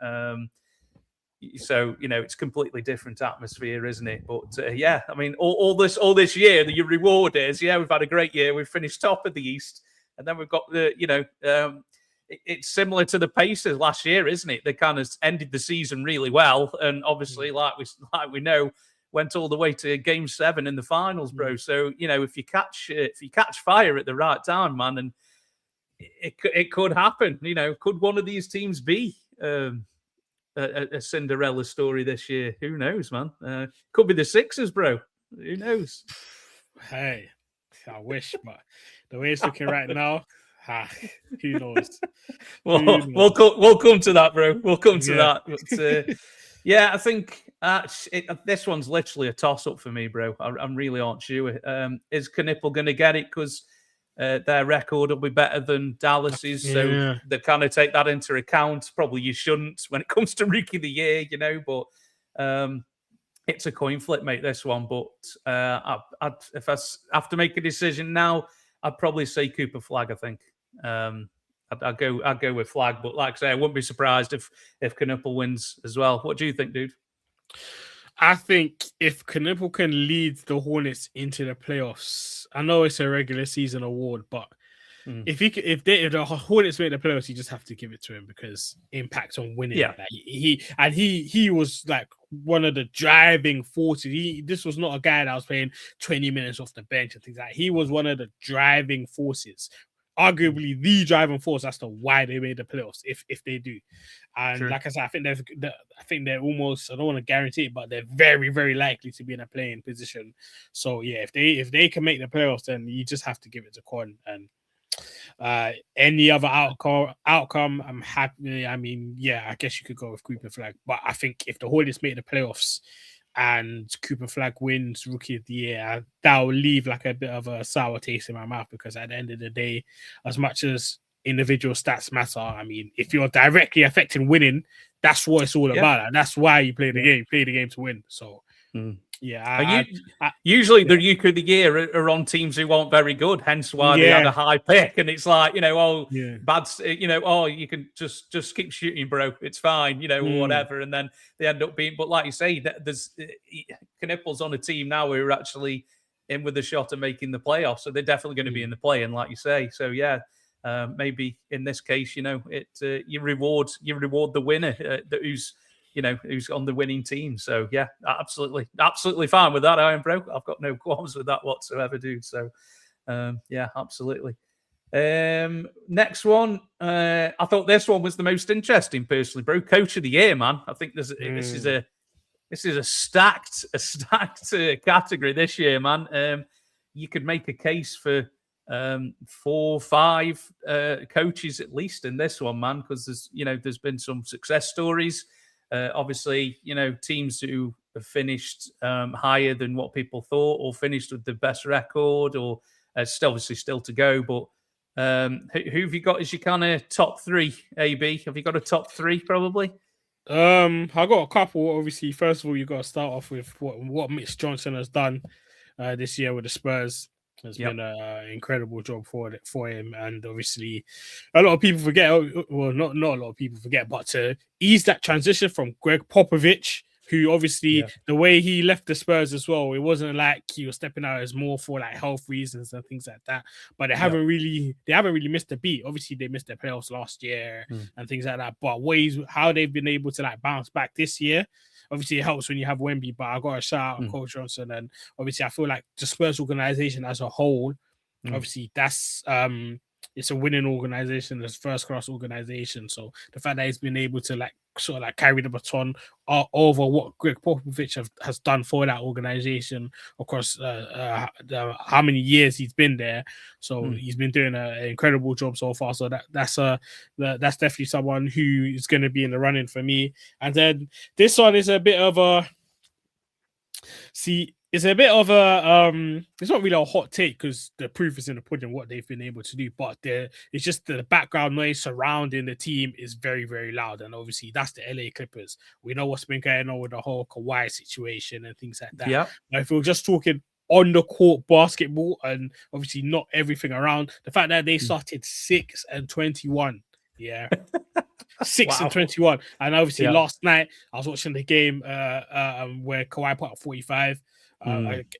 So it's completely different atmosphere, isn't it? But I mean, all this year, your reward is we've had a great year. We've finished top of the East, and then we've got it's similar to the Pacers last year, isn't it? They kind of ended the season really well, and obviously, like we know, went all the way to Game 7 in the finals, bro. So if you catch fire at the right time, man, and it could happen. Could one of these teams be a Cinderella story this year? Who knows, man? Could be the Sixers, bro. Who knows? Hey, I wish, but the way it's looking right now, who knows? We'll come to that, bro. We'll come to that. But, I think this one's literally a toss-up for me, bro. I'm really aren't sure. Is Knipple going to get it? Because their record will be better than Dallas's, so they kind of take that into account. Probably you shouldn't when it comes to Rookie of the Year, but it's a coin flip, mate, this one. But if I have to make a decision now, I'd probably say Cooper Flag, I think. I'd go with Flag, but like I say, I wouldn't be surprised if Knipple wins as well. What do you think, dude? I think if Knipple can lead the Hornets into the playoffs, I know it's a regular season award, but if the Hornets make the playoffs, you just have to give it to him, because impact on winning. Yeah, like, he was like one of the driving forces. This was not a guy that was playing 20 minutes off the bench and things like that. He was one of the driving forces. Arguably the driving force as to why they made the playoffs, if they do. And like I said, I think they're almost, I don't want to guarantee it, but they're very, very likely to be in a playing position. So yeah, if they can make the playoffs, then you just have to give it to Con. And any other outcome, I'm happy. I mean, I guess you could go with Cooper Flag, but I think if the Hornets make the playoffs and Cooper Flag wins Rookie of the Year, that will leave like a bit of a sour taste in my mouth, because at the end of the day, as much as individual stats matter, I mean, if you're directly affecting winning, that's what it's all about. And that's why you play the game. Play the game to win. So usually the Rookie of the Year are on teams who aren't very good, hence why they had a high pick. And it's like, bad, you can just keep shooting, bro. It's fine, or whatever. And then they end up being, but like you say, there's Knipple's on a team now who are actually in with a shot of making the playoffs. So they're definitely going to be in the play, and like you say. So maybe in this case, you reward the winner who's on the winning team. So absolutely fine with that, Iron Bro. I've got no qualms with that whatsoever, dude. So Yeah, absolutely. Next one, I thought this one was the most interesting personally, bro. Coach of the year, man. I think this is a stacked category this year, man. You could make a case for 4, 5 coaches at least in this one, man, because there's been some success stories. Obviously, teams who have finished higher than what people thought, or finished with the best record, or obviously still to go. But who have you got as your kind of top 3? AB, have you got a top 3 probably? I got a couple. Obviously, first of all, you got to start off with what Mitch Johnson has done this year with the Spurs. Has been an incredible job for him, and obviously, a lot of people forget. Well, not a lot of people forget, but to ease that transition from Greg Popovich, who obviously the way he left the Spurs as well, it wasn't like he was stepping out as more for like health reasons and things like that. But they haven't really missed a beat. Obviously, they missed their playoffs last year and things like that. But how they've been able to like bounce back this year. Obviously, it helps when you have Wemby, but I got to shout out Coach Johnson. And obviously, I feel like the Spurs organization as a whole, obviously, that's it's a winning organization, it's first-class organization. So the fact that he's been able to like sort of like carry the baton over what Greg Popovich has done for that organization across how many years he's been there. So he's been doing an incredible job so far. So that's definitely someone who is going to be in the running for me. And then this one is a bit of a it's not really a hot take because the proof is in the pudding what they've been able to do, but it's just the background noise surrounding the team is very, very loud, and obviously that's the LA Clippers. We know what's been going on with the whole Kawhi situation and things like that. Yeah. Now, if we're just talking on the court basketball and obviously not everything around, the fact that they started 6-21, 6-21, and obviously last night I was watching the game where Kawhi put up 45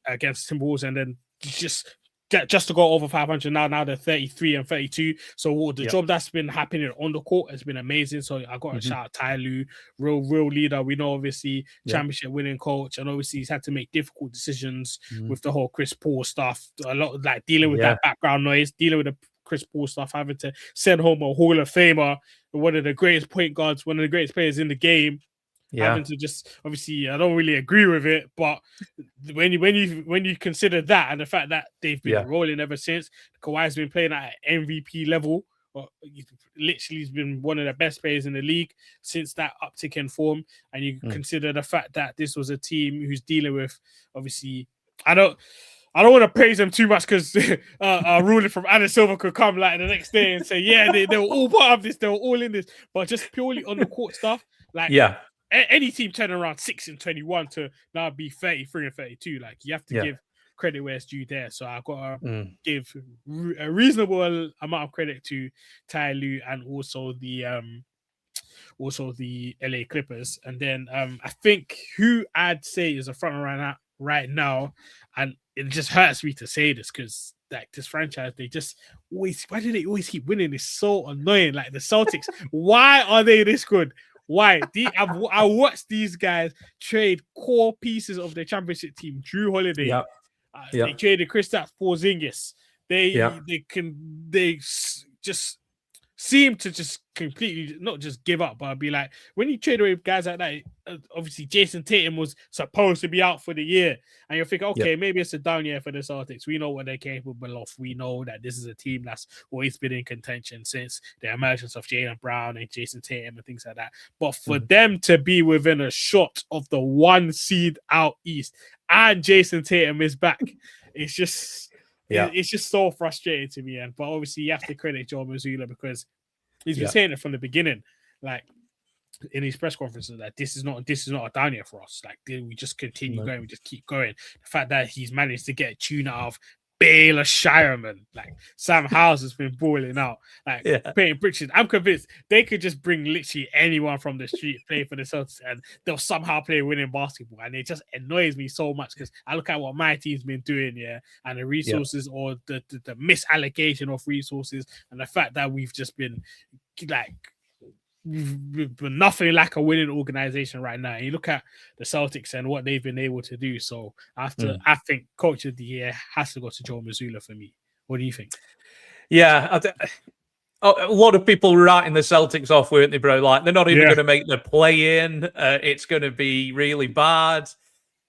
against Timberwolves, and then just to go over 500 now they're 33-32. So the job that's been happening on the court has been amazing. So I got to shout out Ty Lue, real leader. We know obviously championship winning coach, and obviously he's had to make difficult decisions with the whole Chris Paul stuff, a lot of like dealing with that background noise, dealing with the Chris Paul stuff, having to send home a Hall of Famer, one of the greatest point guards, one of the greatest players in the game. Having to just obviously, I don't really agree with it, but when you consider that and the fact that they've been rolling ever since, Kawhi's been playing at an MVP level, literally he's been one of the best players in the league since that uptick in form, and you consider the fact that this was a team who's dealing with obviously, I don't want to praise them too much because a ruling from Adam Silver could come like the next day and say, they were all part of this, they were all in this, but just purely on the court stuff, like any team turning around 6-21 to now be 33-32, like you have to give credit where it's due there. So I've got to give a reasonable amount of credit to Ty Lue and also the LA Clippers. And then I think who I'd say is a front runner right now, and it just hurts me to say this because like this franchise, why do they always keep winning? It's so annoying. Like the Celtics, why are they this good? Why? I watched these guys trade core pieces of their championship team. Drew Holiday, they traded Kristaps Porzingis. They just seem to just completely not just give up, but be like, when you trade away with guys like that, obviously Jason Tatum was supposed to be out for the year, and you're thinking, okay, maybe it's a down year for the Celtics. We know what they're capable of. We know that this is a team that's always been in contention since the emergence of Jaylen Brown and Jason Tatum and things like that. But for them to be within a shot of the 1 seed out east, and Jason Tatum is back, it's just so frustrating to me. But obviously you have to credit Joe Mazzulla because he's been saying it from the beginning, like in his press conferences, that this is not a down year for us. Like we just continue going, we just keep going. The fact that he's managed to get a tune out of Baylor Shireman, like Sam Howes has been balling out, like Peyton Pritchard. I'm convinced they could just bring literally anyone from the street play for the Celtics and they'll somehow play winning basketball. And it just annoys me so much because I look at what my team's been doing, and the resources or the misallocation of resources, and the fact that we've just been like nothing like a winning organization right now. And you look at the Celtics and what they've been able to do. So I think Coach of the Year has to go to Joe Mazzulla for me. What do you think? Yeah, a lot of people writing the Celtics off, weren't they, bro? Like, they're not even going to make the play-in. It's going to be really bad.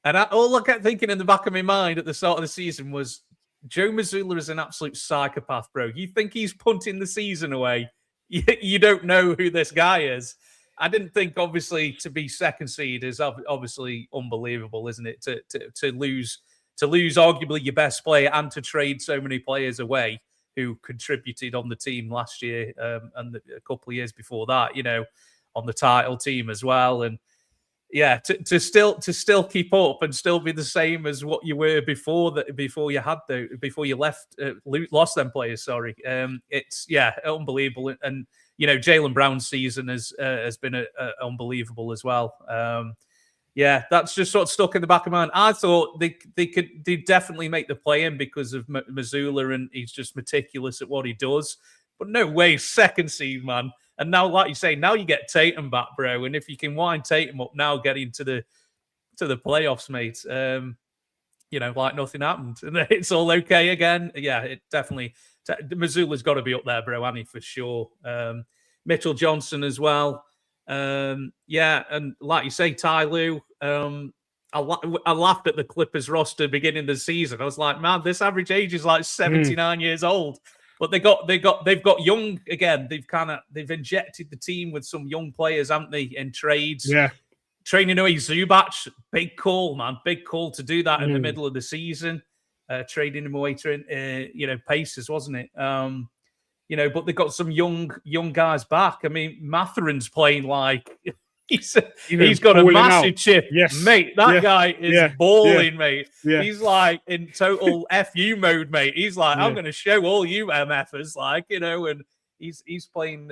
And all I kept thinking in the back of my mind at the start of the season was, Joe Mazzulla is an absolute psychopath, bro. You think he's punting the season away? You don't know who this guy is. I didn't think, obviously, to be second seed is obviously unbelievable, isn't it? To lose arguably your best player and to trade so many players away who contributed on the team last year and a couple of years before that, on the title team as well. And yeah, to still keep up and still be the same as what you were before you lost them players. Sorry, it's unbelievable. And Jaylen Brown's season has been unbelievable as well. That's just sort of stuck in the back of my mind. I thought they definitely make the play-in because of Mazzulla, and he's just meticulous at what he does. But no way, second seed, man. And now, like you say, now you get Tatum back, bro. And if you can wind Tatum up now, getting to the playoffs, mate, like nothing happened, and it's all okay again. Yeah, it definitely. Mazzulla's got to be up there, bro, Annie, for sure. Mitchell Johnson as well. And like you say, Ty Lue. I laughed at the Clippers roster beginning of the season. I was like, man, this average age is like 79 years old. But they've got young again. They've injected the team with some young players, haven't they, in trades? Yeah. Training away Zubac, big call, man. Big call to do that in the middle of the season. Trading him away to Pacers, wasn't it? But they've got some young guys back. I mean, Matherin's playing like he's got a massive chip. Yes. Mate, that guy is balling, mate. Yeah. He's like in total FU mode, mate. He's like, I'm going to show all you MFers, and he's playing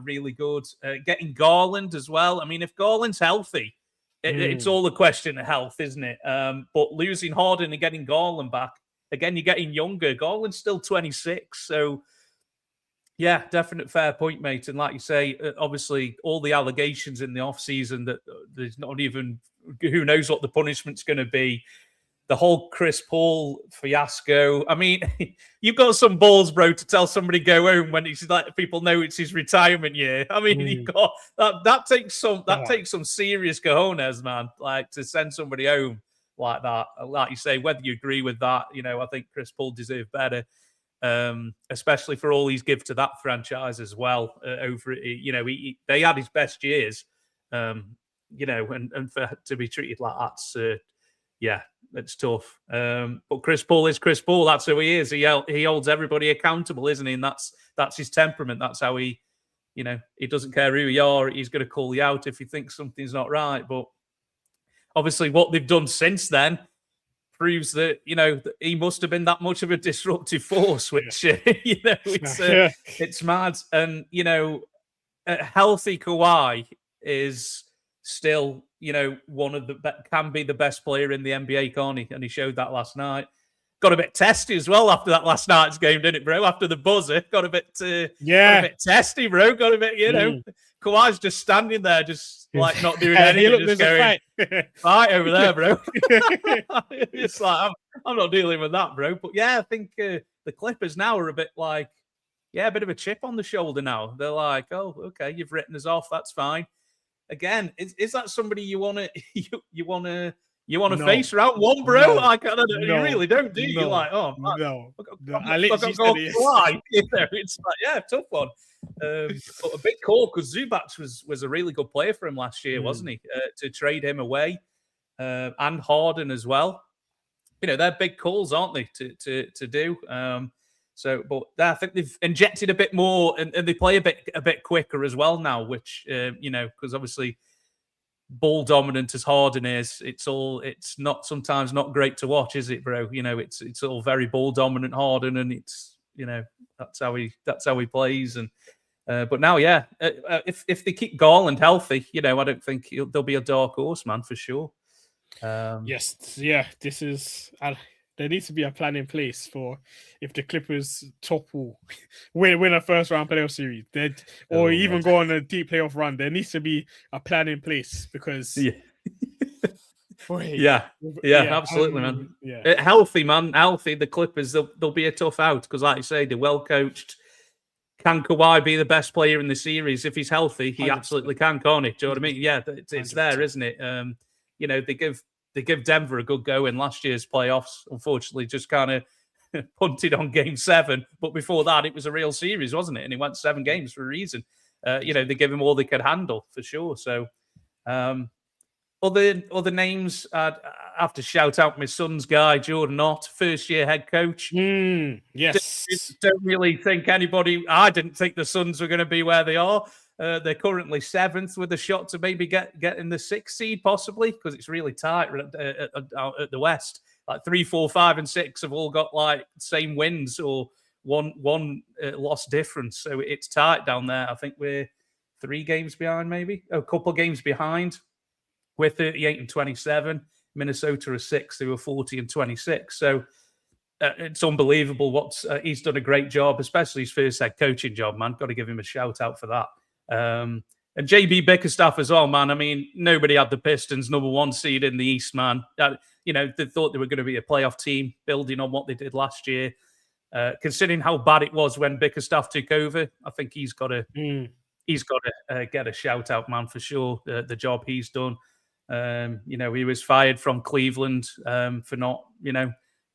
really good. Getting Garland as well. I mean, if Garland's healthy, it's all a question of health, isn't it? But losing Harden and getting Garland back, again, you're getting younger. Garland's still 26, so yeah, definite fair point, mate. And like you say, obviously, all the allegations in the offseason that there's not even, who knows what the punishment's going to be. The whole Chris Paul fiasco. I mean, you've got some balls, bro, to tell somebody go home when it's like people know it's his retirement year. I mean, you've got that takes some serious cojones, man. Like to send somebody home like that. Like you say, whether you agree with that, I think Chris Paul deserved better. Especially for all he's give to that franchise as well. They had his best years, and for to be treated like that's it's tough. But Chris Paul is Chris Paul. That's who he is. He holds everybody accountable, isn't he? And that's his temperament. That's how he doesn't care who you are. He's going to call you out if he thinks something's not right. But obviously, what they've done since then proves that that he must have been that much of a disruptive force, which it's mad. And a healthy Kawhi is still one of can be the best player in the NBA, can't he? And he showed that last night. Got a bit testy as well after that last night's game, didn't it, bro? After the buzzer, got a bit testy, bro. Got a bit, Kawhi's just standing there, just like not doing anything, just going fight over there, bro. It's like I'm not dealing with that, bro. But yeah, I think the Clippers now are a bit like, a bit of a chip on the shoulder now. They're like, oh, okay, you've written us off, that's fine. Again, is that somebody you want to face round one, bro? No, like, I don't know, you really don't, do you? You're like, oh, man, no. I literally said it. It's like, tough one. But a big call because Zubac was a really good player for him last year, wasn't he? To trade him away, and Harden as well. They're big calls, aren't they? To do. But I think they've injected a bit more, and they play a bit quicker as well now. Which because obviously ball dominant as Harden is, it's not sometimes not great to watch, is it, bro? It's all very ball dominant Harden, and it's that's how he plays. And but now, if they keep Garland healthy, I don't think there'll be a dark horse, man, for sure. This is. There needs to be a plan in place for if the Clippers topple, win a first round playoff series, or even go on a deep playoff run. There needs to be a plan in place because Yeah, absolutely, man. Healthy, man. Healthy. The Clippers, they'll be a tough out because, like you say, they're well coached. Can Kawhi be the best player in the series if he's healthy? He 100%. Absolutely can, can't he? Do you know what I mean? Yeah, it's there, isn't it? They give Denver a good go in last year's playoffs. Unfortunately, just kind of punted on Game 7, but before that, it was a real series, wasn't it? And he went 7 games for a reason. They give him all they could handle for sure. So, other names, I'd have to shout out my son's guy, Jordan Ott, first-year head coach. Yes. Don't really think anybody... I didn't think the Suns were going to be where they are. They're currently 7th with a shot to maybe get in the 6th seed, possibly, because it's really tight at the West. Like 3, 4, 5, and 6 have all got like same wins or one loss difference. So it's tight down there. I think we're 3 games behind, maybe. A couple games behind. We're 38 and 27. Minnesota are 6th. They were 40 and 26. So it's unbelievable. He's done a great job, especially his first head coaching job, man. Got to give him a shout out for that. And JB Bickerstaff as well, man. I mean, nobody had the Pistons #1 seed in the East, man. They thought they were going to be a playoff team, building on what they did last year. Considering how bad it was when Bickerstaff took over, I think he's got to get a shout out, man, for sure. The job he's done. He was fired from Cleveland for not,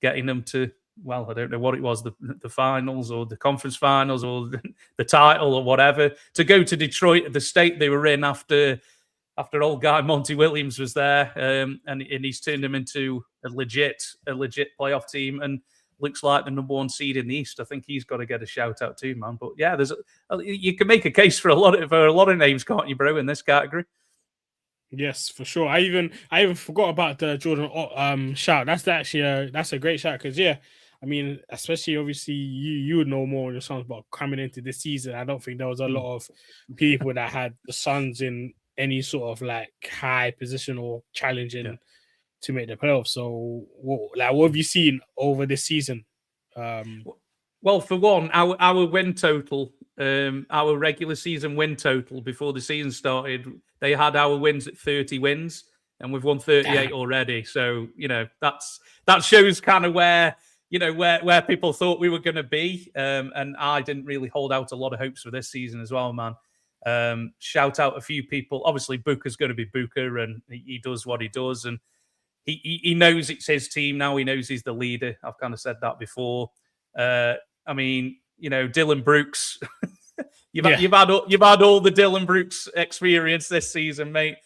getting them to, well, I don't know what it was, the finals or the conference finals or the title or whatever, to go to Detroit, the state they were in after old guy Monty Williams was there, and he's turned them into a legit playoff team and looks like the #1 seed in the East. I think he's got to get a shout out too, man. But yeah, you can make a case for a lot of names, can't you, bro, in this category? Yes, for sure. I even forgot about the Jordan shout. That's a great shout because I mean, especially obviously you would know more on your Suns, but coming into this season, I don't think there was a lot of people that had the Suns in any sort of like high position or challenging to make the playoffs. So, what have you seen over this season? Well, for one, our win total, our regular season win total before the season started, they had our wins at 30 wins, and we've won 38 already. So that shows kind of where people thought we were going to be, and I didn't really hold out a lot of hopes for this season as well, man. Shout out a few people. Obviously, Booker's going to be Booker, and he does what he does, and he knows it's his team now. He knows he's the leader. I've kind of said that before. I mean, Dylan Brooks. You've had all the Dylan Brooks experience this season, mate.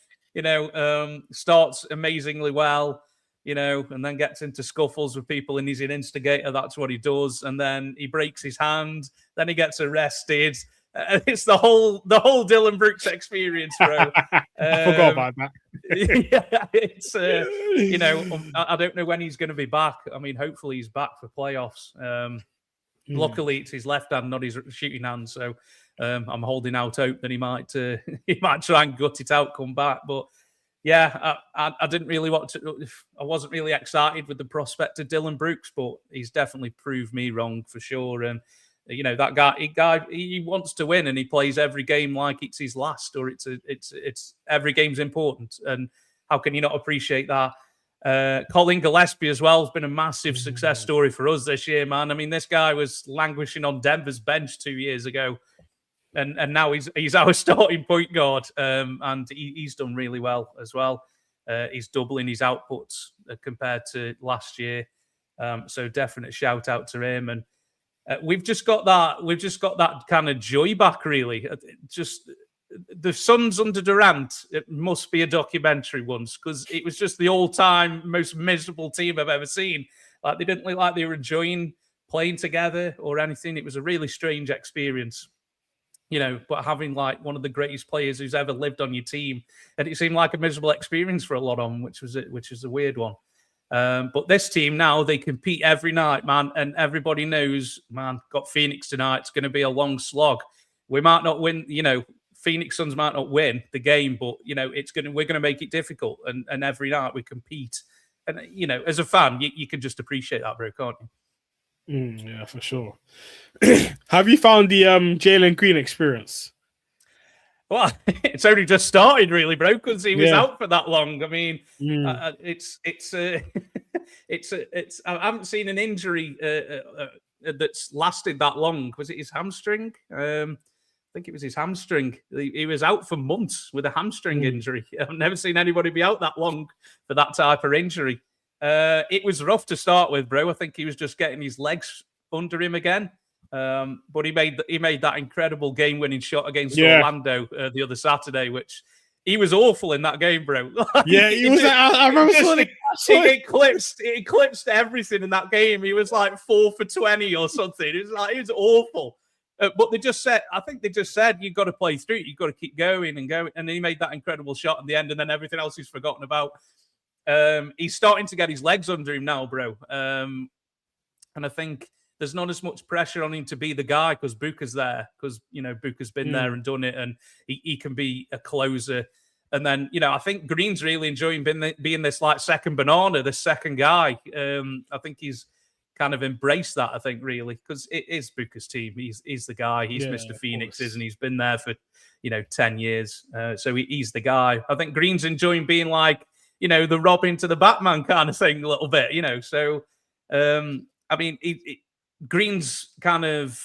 Starts amazingly well, and then gets into scuffles with people, and he's an instigator. That's what he does, and then he breaks his hand. Then he gets arrested. It's the whole Dylan Brooks experience, bro. I forgot about that. Yeah, it's I don't know when he's going to be back. I mean, hopefully he's back for playoffs. Luckily, it's his left hand, not his shooting hand. So I'm holding out hope that he might try and gut it out, come back. But yeah, I didn't really I wasn't really excited with the prospect of Dylan Brooks, but he's definitely proved me wrong for sure. And that guy, he wants to win, and he plays every game like it's his last, or it's every game's important. And how can you not appreciate that? Colin Gillespie as well has been a massive success story for us this year, man. I mean, this guy was languishing on Denver's bench 2 years ago, and now he's our starting point guard, and he's done really well as well. He's doubling his outputs compared to last year, so definite shout out to him. And we've just got that kind of joy back, really. Just the Suns under Durant, it must be a documentary once, because it was just the all-time most miserable team I've ever seen. Like, they didn't look like they were enjoying playing together or anything. It was a really strange experience, but having like one of the greatest players who's ever lived on your team, and it seemed like a miserable experience for a lot of them, which was a weird one. But this team now, they compete every night, man, and everybody knows, man, got Phoenix tonight. It's going to be a long slog. We might not win, Phoenix Suns might not win the game, but we're going to make it difficult, and every night we compete. And as a fan, you can just appreciate that, bro, can't you? Yeah, for sure. Have you found the Jalen Green experience? Well, it's only just started, really, bro, because he was Yeah. out for that long. I mean, Mm. it's I haven't seen an injury that's lasted that long. Was it his hamstring? I think it was his hamstring. He was out for months with a hamstring injury. I've never seen anybody be out that long for that type of injury. It was rough to start with, bro. I think he was just getting his legs under him again. But he made that incredible game-winning shot against Orlando the other Saturday, which he was awful in that game, bro. Yeah, he was. I remember it eclipsed everything in that game. He was like 4 for 20 or something. It was awful. But I think they just said you've got to play through. You've got to keep going and going. And he made that incredible shot in the end, and then everything else he's forgotten about. He's starting to get his legs under him now, bro. And I think there's not as much pressure on him to be the guy because Booker's there, because, Booker's been there and done it, and he can be a closer. And then, I think Green's really enjoying being this like second banana, this second guy. I think he's kind of embraced that, I think, really, because it is Booker's team. He's the guy. He's Mr. Phoenix, isn't he? He's been there for, 10 years. So he's the guy. I think Green's enjoying being like, the Robin to the Batman kind of thing a little bit, So, I mean, Green's kind of,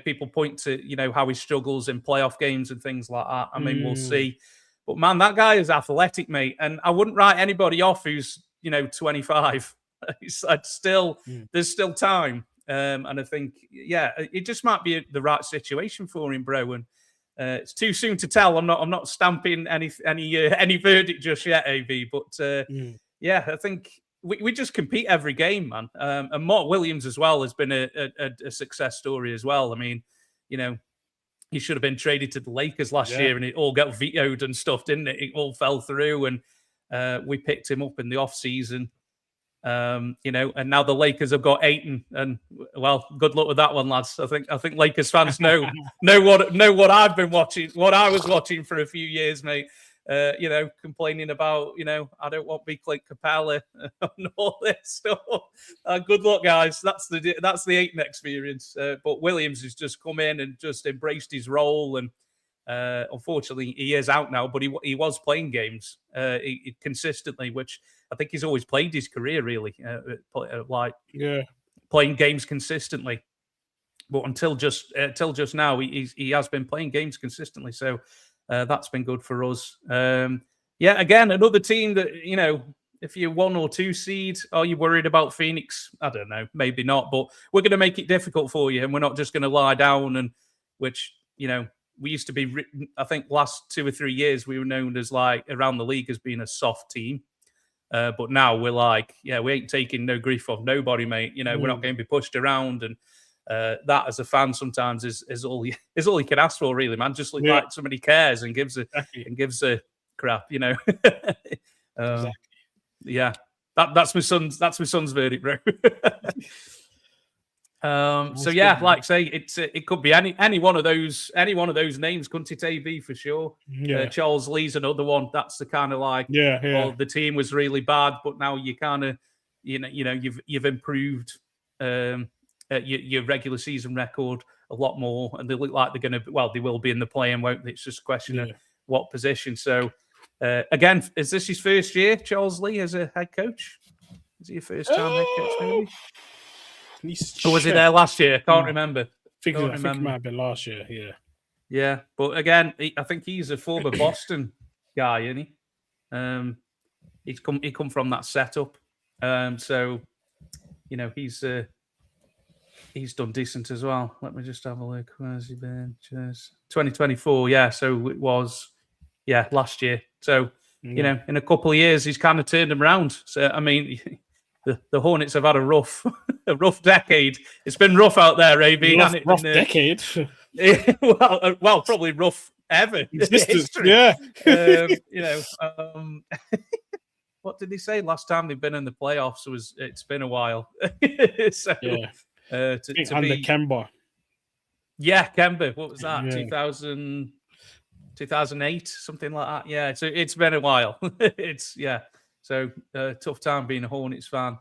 people point to, how he struggles in playoff games and things like that. I mean, we'll see. But, man, that guy is athletic, mate. And I wouldn't write anybody off who's, 25. There's still time. And I think, it just might be the right situation for him, bro. And it's too soon to tell. I'm not stamping any verdict just yet, AB. But, I think we just compete every game, man. And Mark Williams as well has been a success story as well. I mean, he should have been traded to the Lakers last year, and it all got vetoed and stuff, didn't it? It all fell through, and we picked him up in the off season. And now the Lakers have got Ayton, and well, good luck with that one, lads. I think Lakers fans know what I've been watching, what I was watching for a few years, mate. Complaining about, I don't want big Clint Capella and all this stuff. Good luck, guys. That's the Ayton experience. But Williams has just come in and just embraced his role, and unfortunately, he is out now. But he was playing games consistently, which I think he's always played his career really, playing games consistently. But until just now, he has been playing games consistently. So. That's been good for us. Again, another team that, if you're 1 or 2 seed, are you worried about Phoenix? I don't know, maybe not, but we're going to make it difficult for you, and we're not just going to lie down. And which, we used to be, I think last 2 or 3 years, we were known as like around the league as being a soft team. But now we're like, we ain't taking no grief off nobody, mate. We're not going to be pushed around, and that as a fan sometimes is all you can ask for, really, man. Just like somebody cares and gives a crap, Exactly. Yeah, that's my son's verdict, bro. So yeah, like say it could be any one of those names, couldn't it, AB, for sure. Charles Lee's another one. That's the kind of like well, the team was really bad, but now you kind of you've improved your regular season record a lot more, and they look like they're going to. Well, they will be in the play-in, won't they? It's just a question of what position. So again, is this his first year, Charles Lee, as a head coach? Is he your first time head coach, maybe? Or was he there last year? I can't remember. I think it might have been last year. Yeah, but again, I think he's a former Boston guy, isn't he? He come from that setup, so he's done decent as well. Let me just have a look. Where's he been? 2024. Yeah, so it was last year. So in a couple of years, he's kind of turned them around. So I mean. The Hornets have had a rough decade. It's been rough out there, AB. Rough decade. well, probably rough ever in history. Yeah. What did he say last time they've been in the playoffs? It's been a while. So, under Kemba. Yeah, Kemba. What was that? 2008, something like that. Yeah, so it's been a while. So tough time being a Hornets fan.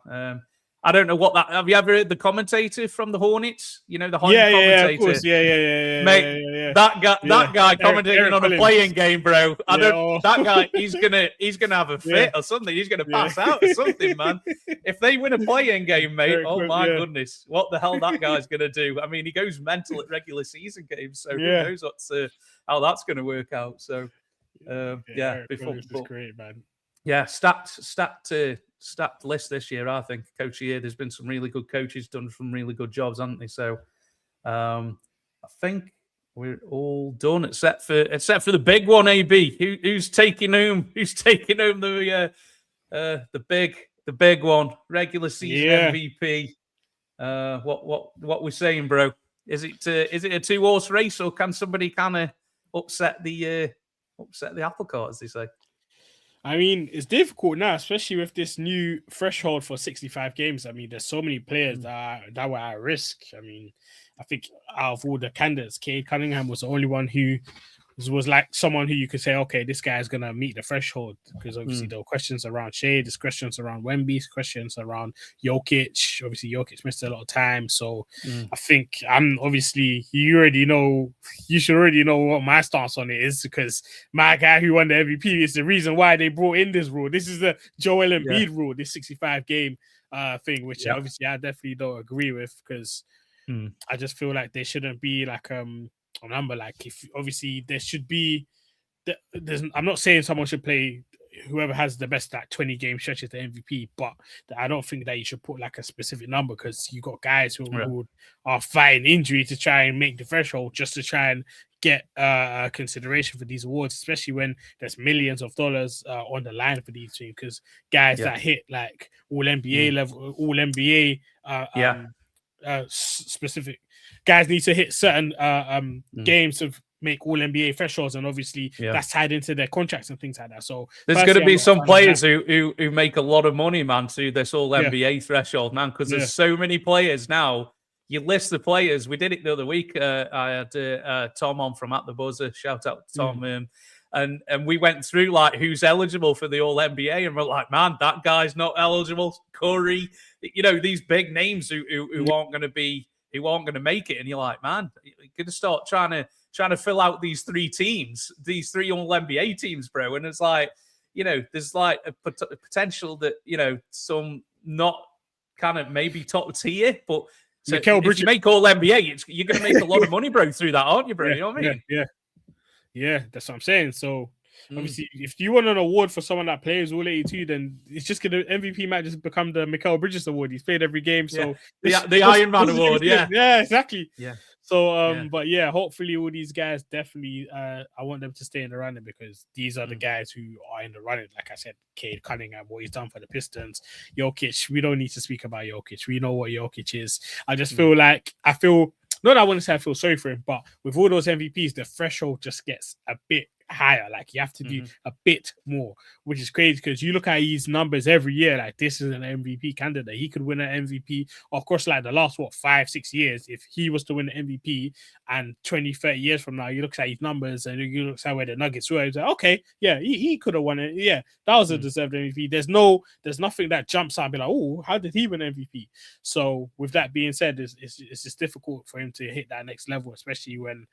I don't know what that. Have you ever heard the commentator from the Hornets? You know the Hornets commentator. Of course. Yeah. Mate, that guy commentating on a playing game, bro. That guy, he's gonna have a fit or something. He's gonna pass out or something, man. If they win a playing game, mate, goodness, what the hell that guy's gonna do? I mean, he goes mental at regular season games, so who knows how that's gonna work out. So, before great, man. Yeah, stacked list this year, I think. Coach of the Year, there's been some really good coaches done some really good jobs, haven't they? So I think we're all done except for the big one, AB. Who's taking home the big one, regular season MVP? What we're saying, bro? Is it a 2-horse race, or can somebody kind of upset the apple cart, as they say? I mean, it's difficult now, especially with this new threshold for 65 games. I mean, there's so many players that were at risk. I mean, I think out of all the candidates, Cade Cunningham was the only one who was like someone who you could say, okay, this guy is going to meet the threshold, because obviously there were questions around Shea, there's questions around Wemby, questions around Jokic. Obviously, Jokic missed a lot of time. So I think you should already know what my stance on it is, because my guy who won the MVP is the reason why they brought in this rule. This is the Joel Embiid rule, this 65 game thing, which obviously I definitely don't agree with, because I just feel like there shouldn't be like a number. Like, if obviously there should be, I'm not saying someone should play whoever has the best like 20 game stretches the MVP, but I don't think that you should put like a specific number, because you got guys who are fighting injury to try and make the threshold just to try and get consideration for these awards, especially when there's millions of dollars on the line for these teams, because guys that hit like all NBA level, all NBA specific guys need to hit certain games to make all NBA thresholds, and obviously that's tied into their contracts and things like that. So there's going to be some players who make a lot of money, man, to this all NBA threshold, man, because there's so many players now. You list the players. We did it the other week. I had Tom on from At the Buzzer. Shout out to Tom. And we went through like who's eligible for the All NBA, and we're like, man, that guy's not eligible. Curry, these big names who aren't going to make it, and you're like, man, you're going to start trying to fill out these three All NBA teams, bro. And it's like, there's like a potential that some not kind of maybe top tier, but if you make All NBA, you're going to make a lot of money, bro, through that, aren't you, bro? You know what I mean? Yeah, that's what I'm saying. So obviously, if you want an award for someone that plays all 82, then it's just gonna MVP might just become the Mikal Bridges Award. He's played every game, so the Iron Man Award. Yeah, exactly. Yeah. So but hopefully all these guys definitely I want them to stay in the running, because these are the guys who are in the running. Like I said, Cade Cunningham, what he's done for the Pistons, Jokic. We don't need to speak about Jokic. We know what Jokic is. I just feel like not that I want to say I feel sorry for him, but with all those MVPs, the threshold just gets a bit higher. Like, you have to do a bit more, which is crazy, because you look at his numbers every year, like, this is an MVP candidate. He could win an MVP. Of course, like the last 5-6 years, if he was to win the MVP, and 20-30 years from now, you look at his numbers and you look at where the Nuggets were, it's like, okay, yeah, he could have won it. Yeah, that was a deserved MVP. There's nothing that jumps out and be like, oh, how did he win MVP? So with that being said, it's just difficult for him to hit that next level, especially when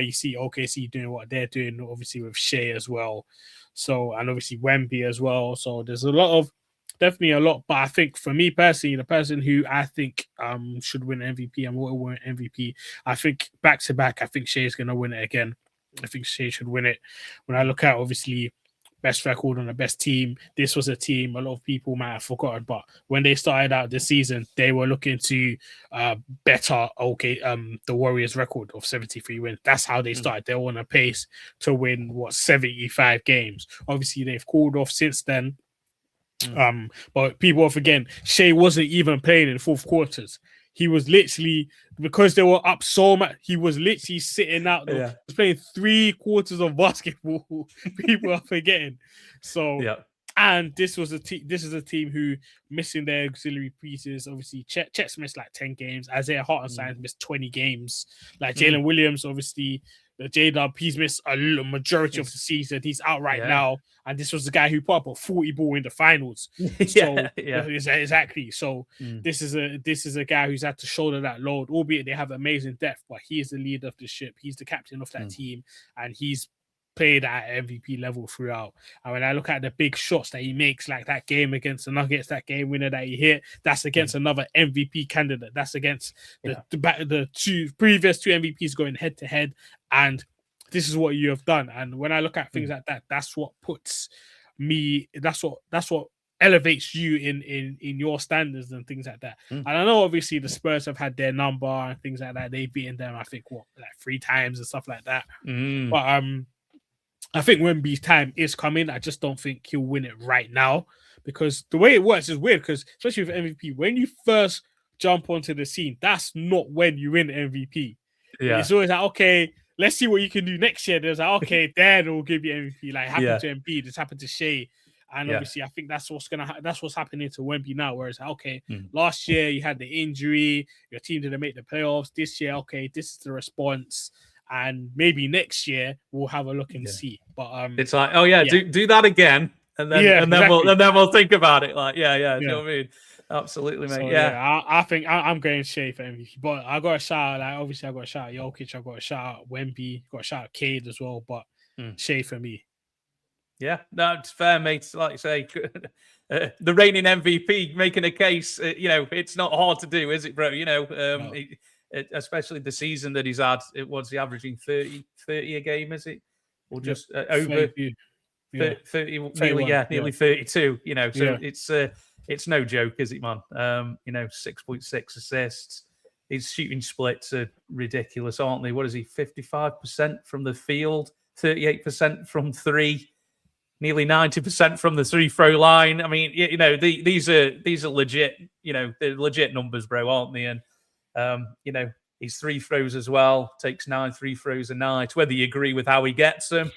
you see OKC doing what they're doing, obviously with Shea as well. So, and obviously Wemby as well. So there's definitely a lot. But I think for me personally, the person who I think should win MVP and will win MVP, I think back to back, I think Shea is going to win it again. I think Shea should win it. When I look at obviously best record on the best team, this was a team a lot of people might have forgotten, but when they started out this season, they were looking to better the Warriors record of 73 wins. That's how they started. They were on a pace to win 75 games. Obviously they've cooled off since then, but people are forgetting Shea wasn't even playing in fourth quarters. He was literally, because they were up so much, he was literally sitting out there. He was playing 3 quarters of basketball. People are forgetting. So, and this is a team who missing their auxiliary pieces. Obviously, Chet's missed like 10 games. Isaiah Hartenstein missed 20 games. Like Jalen Williams, obviously, J-Dub, he's missed a majority of the season. He's out right now. And this was the guy who put up a 40 ball in the finals. So exactly. So this is a guy who's had to shoulder that load, albeit they have amazing depth, but he is the leader of the ship. He's the captain of that team, and he's played at MVP level throughout. And when I look at the big shots that he makes, like that game against the Nuggets, that game winner that he hit, that's against another MVP candidate. That's against the previous two MVPs going head to head. And this is what you have done. And when I look at things like that, that's what puts me. That's what elevates you in your standards and things like that. And I know obviously the Spurs have had their number and things like that. They've beaten them, I think, like 3 times and stuff like that. But I think Wemby's time is coming. I just don't think he'll win it right now, because the way it works is weird, because especially with MVP, when you first jump onto the scene, that's not when you win MVP. It's always like, okay, let's see what you can do next year. There's like, okay, then we'll give you MVP. Like happened to Embiid, it's happened to Shea. And obviously, I think that's what's that's what's happening to Wemby now. Whereas, okay, last year you had the injury, your team didn't make the playoffs. This year, okay, this is the response, and maybe next year we'll have a look and see. But it's like, oh yeah, do that again, and then then we'll think about it. Like, you know what I mean? Absolutely, mate. So, I think I'm going Shea for MVP. But I got a shout out. Like, obviously, I got a shout out Jokic. I got a shout out Wemby. Got a shout out Cade as well. But Shea for me. Yeah, no, it's fair, mate. Like you say, the reigning MVP making a case. It's not hard to do, is it, bro? No. Especially the season that he's had. It was he averaging 30 a game, is it? Or just over 30, nearly 32. So it's no joke, is it, man? 6.6 assists. His shooting splits are ridiculous, aren't they? What is he? 55% from the field, 38% from three. Nearly 90% from the free-throw line. I mean, these are legit. They're legit numbers, bro, aren't they? And his free throws as well. Takes 9 free throws a night. Whether you agree with how he gets them,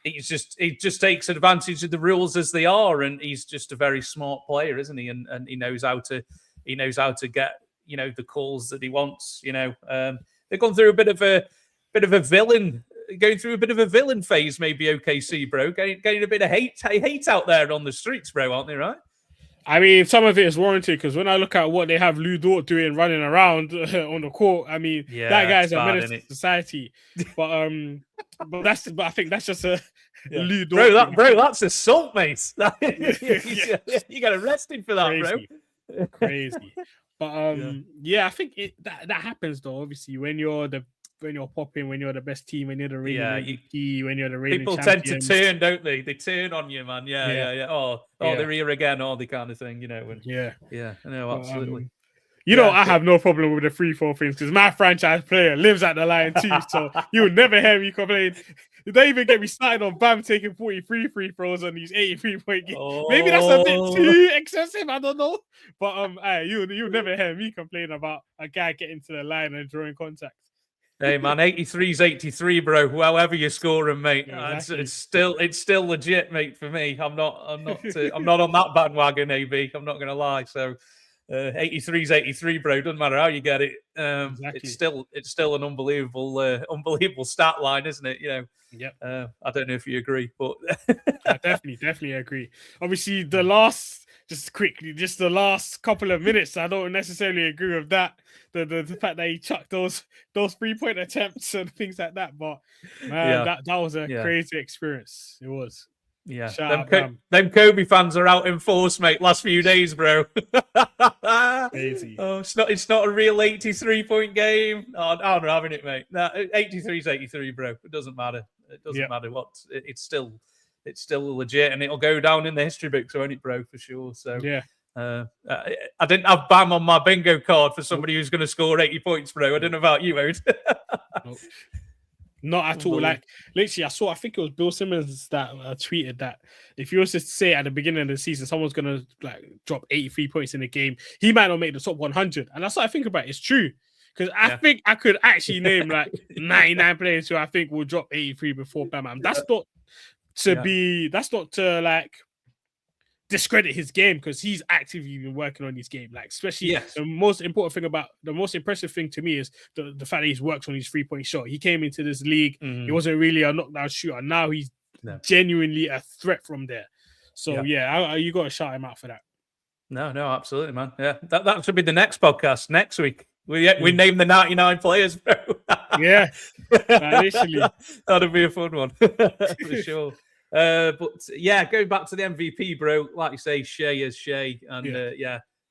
he just takes advantage of the rules as they are. And he's just a very smart player, isn't he? And he knows how to get the calls that he wants. They've gone through a bit of a villain. Going through a bit of a villain phase, maybe OKC, bro. Getting a bit of hate out there on the streets, bro, aren't they, right? I mean, some of it is warranted, because when I look at what they have Lou Dort doing, running around on the court, I mean, that guy's a menace to society. But I think that's just a Lou Dort. Bro, that's assault, mate. You got arrested for that, crazy. Bro. Crazy. But I think that happens though. Obviously, when you're popping, when you're the best team, when you're the reigning MVP, when you're the reigning people champions. tend to turn, don't they? They turn on you, man. Yeah. Oh, they're here again, all the kind of thing, No, absolutely. I have no problem with the 3-4 things, because my franchise player lives at the line too, so you will never hear me complain. Don't even get me started on Bam taking 43 free throws on these 83-point games. Maybe that's a bit too excessive, I don't know. But you'll never hear me complain about a guy getting to the line and drawing contact. Hey man, 83 is 83, bro. However you score them, mate, exactly. it's still legit, mate. For me, I'm not on that bandwagon, AB. I'm not gonna lie. So, 83 is 83, bro. Doesn't matter how you get it. Exactly. It's still an unbelievable stat line, isn't it? Yeah. I don't know if you agree, but I definitely agree. Obviously, the last couple of minutes, I don't necessarily agree with that. The fact that he chucked those 3-point attempts and things like that, but man, that was a crazy experience. It was. Yeah, them Kobe fans are out in force, mate. Last few days, bro. Crazy. Oh, it's not a real 83-point game. Oh, I'm having it, mate. No, 83 is 83, bro. It doesn't matter. It doesn't matter what. It's still legit, and it'll go down in the history books, won't it, bro? For sure. So yeah. I didn't have Bam on my bingo card for somebody who's going to score 80 points, bro. I don't know about you, Ode. Nope. Not at all. Like, literally, I think it was Bill Simmons that tweeted that if you was to say at the beginning of the season someone's gonna drop 83 points in a game, he might not make the top 100. And that's what I think about. It's true, because I think I could actually name 99 players who I think will drop 83 before Bam. That's not to be. That's not to discredit his game because he's actively been working on his game. Like, especially the most impressive thing to me is the fact that he's worked on his 3-point shot. He came into this league, he wasn't really a knockdown shooter. Now he's genuinely a threat from there. So you got to shout him out for that. No, absolutely, man. Yeah, that should be the next podcast next week. We name the 99 players, bro. Yeah, literally. That'd be a fun one for sure. But yeah, going back to the MVP, bro. Like you say, Shai is Shai, and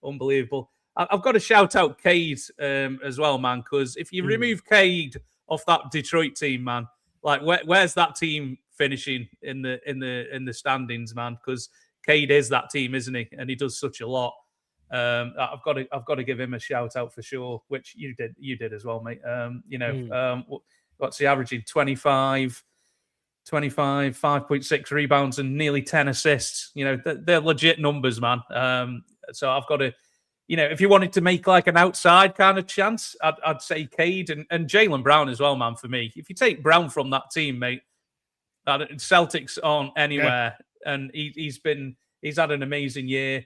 unbelievable. I've got to shout out Cade as well, man. Because if you remove Cade off that Detroit team, man, like where's that team finishing in the standings, man? Because Cade is that team, isn't he? And he does such a lot. I've got to give him a shout out for sure, which you did as well, mate. What's he averaging? 25, 5.6 rebounds and nearly 10 assists. You know, they're legit numbers, man. So I've got to, if you wanted to make like an outside kind of chance, I'd say Cade and Jaylen Brown as well, man, for me. If you take Brown from that team, mate, Celtics aren't anywhere. Yeah. And he's had an amazing year.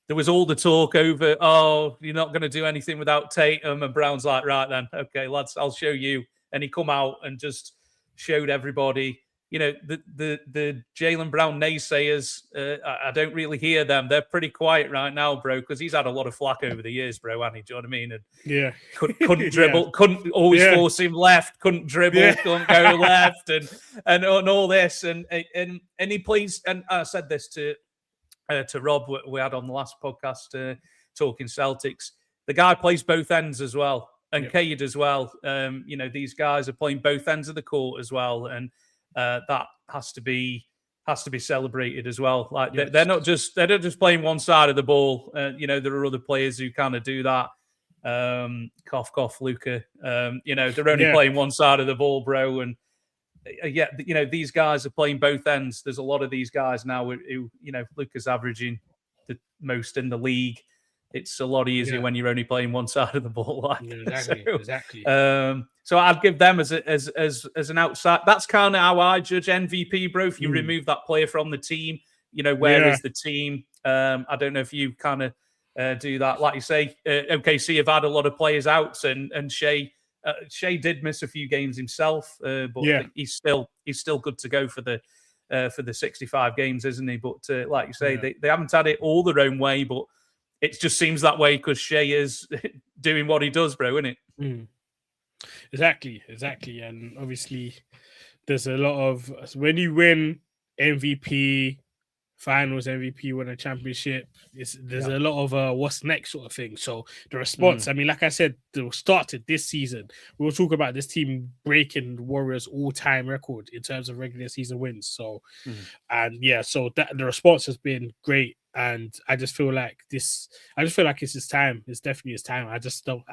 There was all the talk over, you're not going to do anything without Tatum. And Brown's like, right then, okay, lads, I'll show you. And he come out and just showed everybody, the Jaylen Brown naysayers. I don't really hear them. They're pretty quiet right now, bro, because he's had a lot of flack over the years, bro, Annie. Do you know what I mean? And couldn't dribble, couldn't always force him left, couldn't dribble, couldn't go left, and all this. And he plays, and I said this to Rob, we had on the last podcast, talking Celtics. The guy plays both ends as well, and Cade as well. These guys are playing both ends of the court as well, and that has to be celebrated as well. Like they're not just playing one side of the ball. There are other players who kind of do that. Cough, Luka. They're only playing one side of the ball, bro, and. These guys are playing both ends. There's a lot of these guys now who Luka's averaging the most in the league. It's a lot easier when you're only playing one side of the ball. Exactly. So I'd give them as an outside. That's kind of how I judge MVP, bro. If you remove that player from the team, where is the team? I don't know if you kind of do that. Like you say, OKC have had a lot of players out, and Shai did miss a few games himself, but he's still good to go for the 65 games, isn't he? But like you say, they haven't had it all their own way, but it just seems that way because Shai is doing what he does, bro, isn't it? Exactly. And obviously, there's a lot of when you win MVP, finals MVP, win a championship, there's a lot of what's next sort of thing. So the response, I mean, like I said, they started this season. We'll talk about this team breaking the Warriors all-time record in terms of regular season wins. So, so the response has been great. And I just feel like it's his time. It's definitely his time. I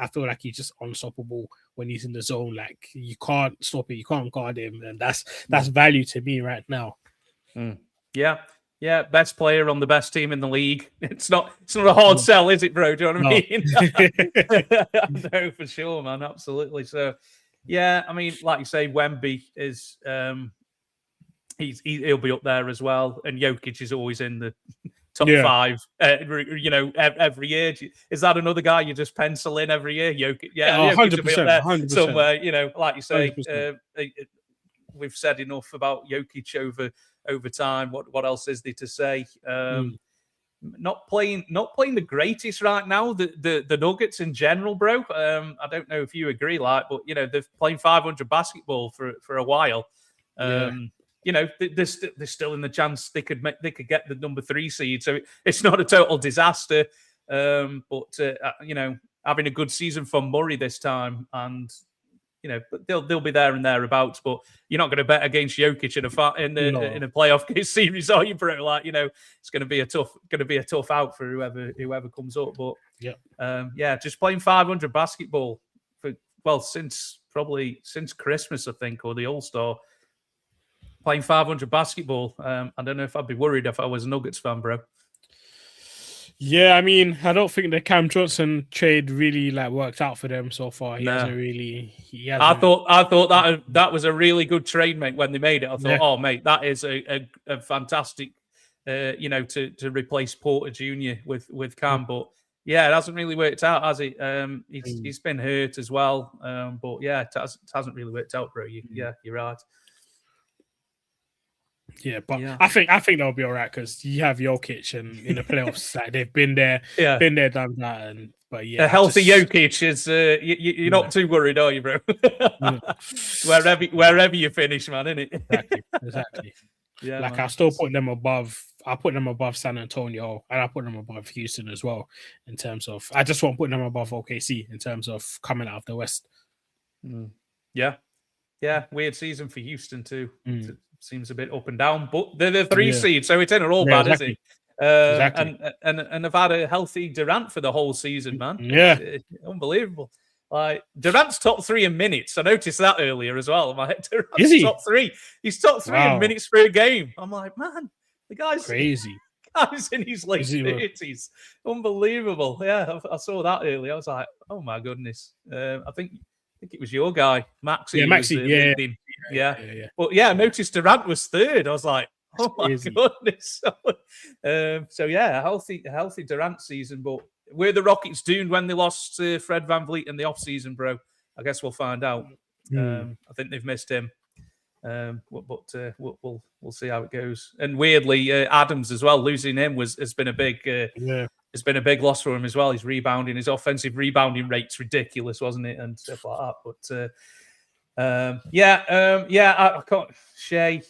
feel like he's just unstoppable when he's in the zone. Like you can't stop it. You can't guard him. And that's value to me right now. Yeah, best player on the best team in the league. It's not a hard sell, is it, bro? Do you know what I mean? No, for sure, man. Absolutely. So, yeah, I mean, like you say, Wemby is he'll be up there as well, and Jokic is always in the top 5. Every year. Is that another guy you just pencil in every year? Jokic, Jokic 100%, will be up there 100%. somewhere. Like you say, we've said enough about Jokic over time. What else is there to say? Not playing the greatest right now. The Nuggets in general, bro. I don't know if you agree, but they're playing 500 basketball for a while. They're still in the chance they could get the number 3 seed. So it's not a total disaster. But having a good season from Murray this time, and they'll be there and thereabouts. But you're not going to bet against Jokic in a playoff series, are you, bro? It's going to be a tough out for whoever comes up. But just playing 500 basketball since Christmas, I think, or the All-Star. Playing 500 basketball. I don't know if I'd be worried if I was a Nuggets fan, bro. Yeah, I mean, I don't think the Cam Johnson trade really worked out for them so far. He hasn't really. I thought that was a really good trade, mate. When they made it, I thought, oh, mate, that is a fantastic to replace Porter Jr. with Cam. But yeah, it hasn't really worked out, has it? He's been hurt as well. But yeah, it hasn't really worked out, bro. Yeah, you're right. Yeah, but I think they'll be all right because you have Jokic, and in the playoffs, like they've been there, done that. But yeah, a healthy Jokic is you're not too worried, are you, bro? wherever you finish, man, innit? Exactly. Yeah, like man. I'll still put them above. I'll put them above San Antonio, and I'll put them above Houston as well. In terms of, I just won't put them above OKC in terms of coming out of the West. Yeah. Weird season for Houston too. Seems a bit up and down, but they're the 3 seed, so it's in all bad, exactly. is it? Exactly. And they've had a healthy Durant for the whole season, man. Yeah, it's unbelievable. Like Durant's top 3 in minutes. I noticed that earlier as well. I'm like, Durant's top 3. He's top 3 in minutes per game. I'm like, man, the guy's crazy. Guy's in his late 30s. Unbelievable. Yeah, I saw that earlier. I was like, oh my goodness. I think it was your guy, Maxi. Yeah, Maxi. Yeah. But yeah, I noticed Durant was 3rd. I was like, oh my goodness. So yeah, a healthy Durant season. But were the Rockets doomed when they lost Fred VanVleet in the off season, bro? I guess we'll find out. I think they've missed him. But we'll see how it goes. And weirdly, Adams as well, losing him has been a big it's been a big loss for him as well. His rebounding, his offensive rebounding rate's ridiculous, wasn't it? And stuff like that. But I can't. Shea,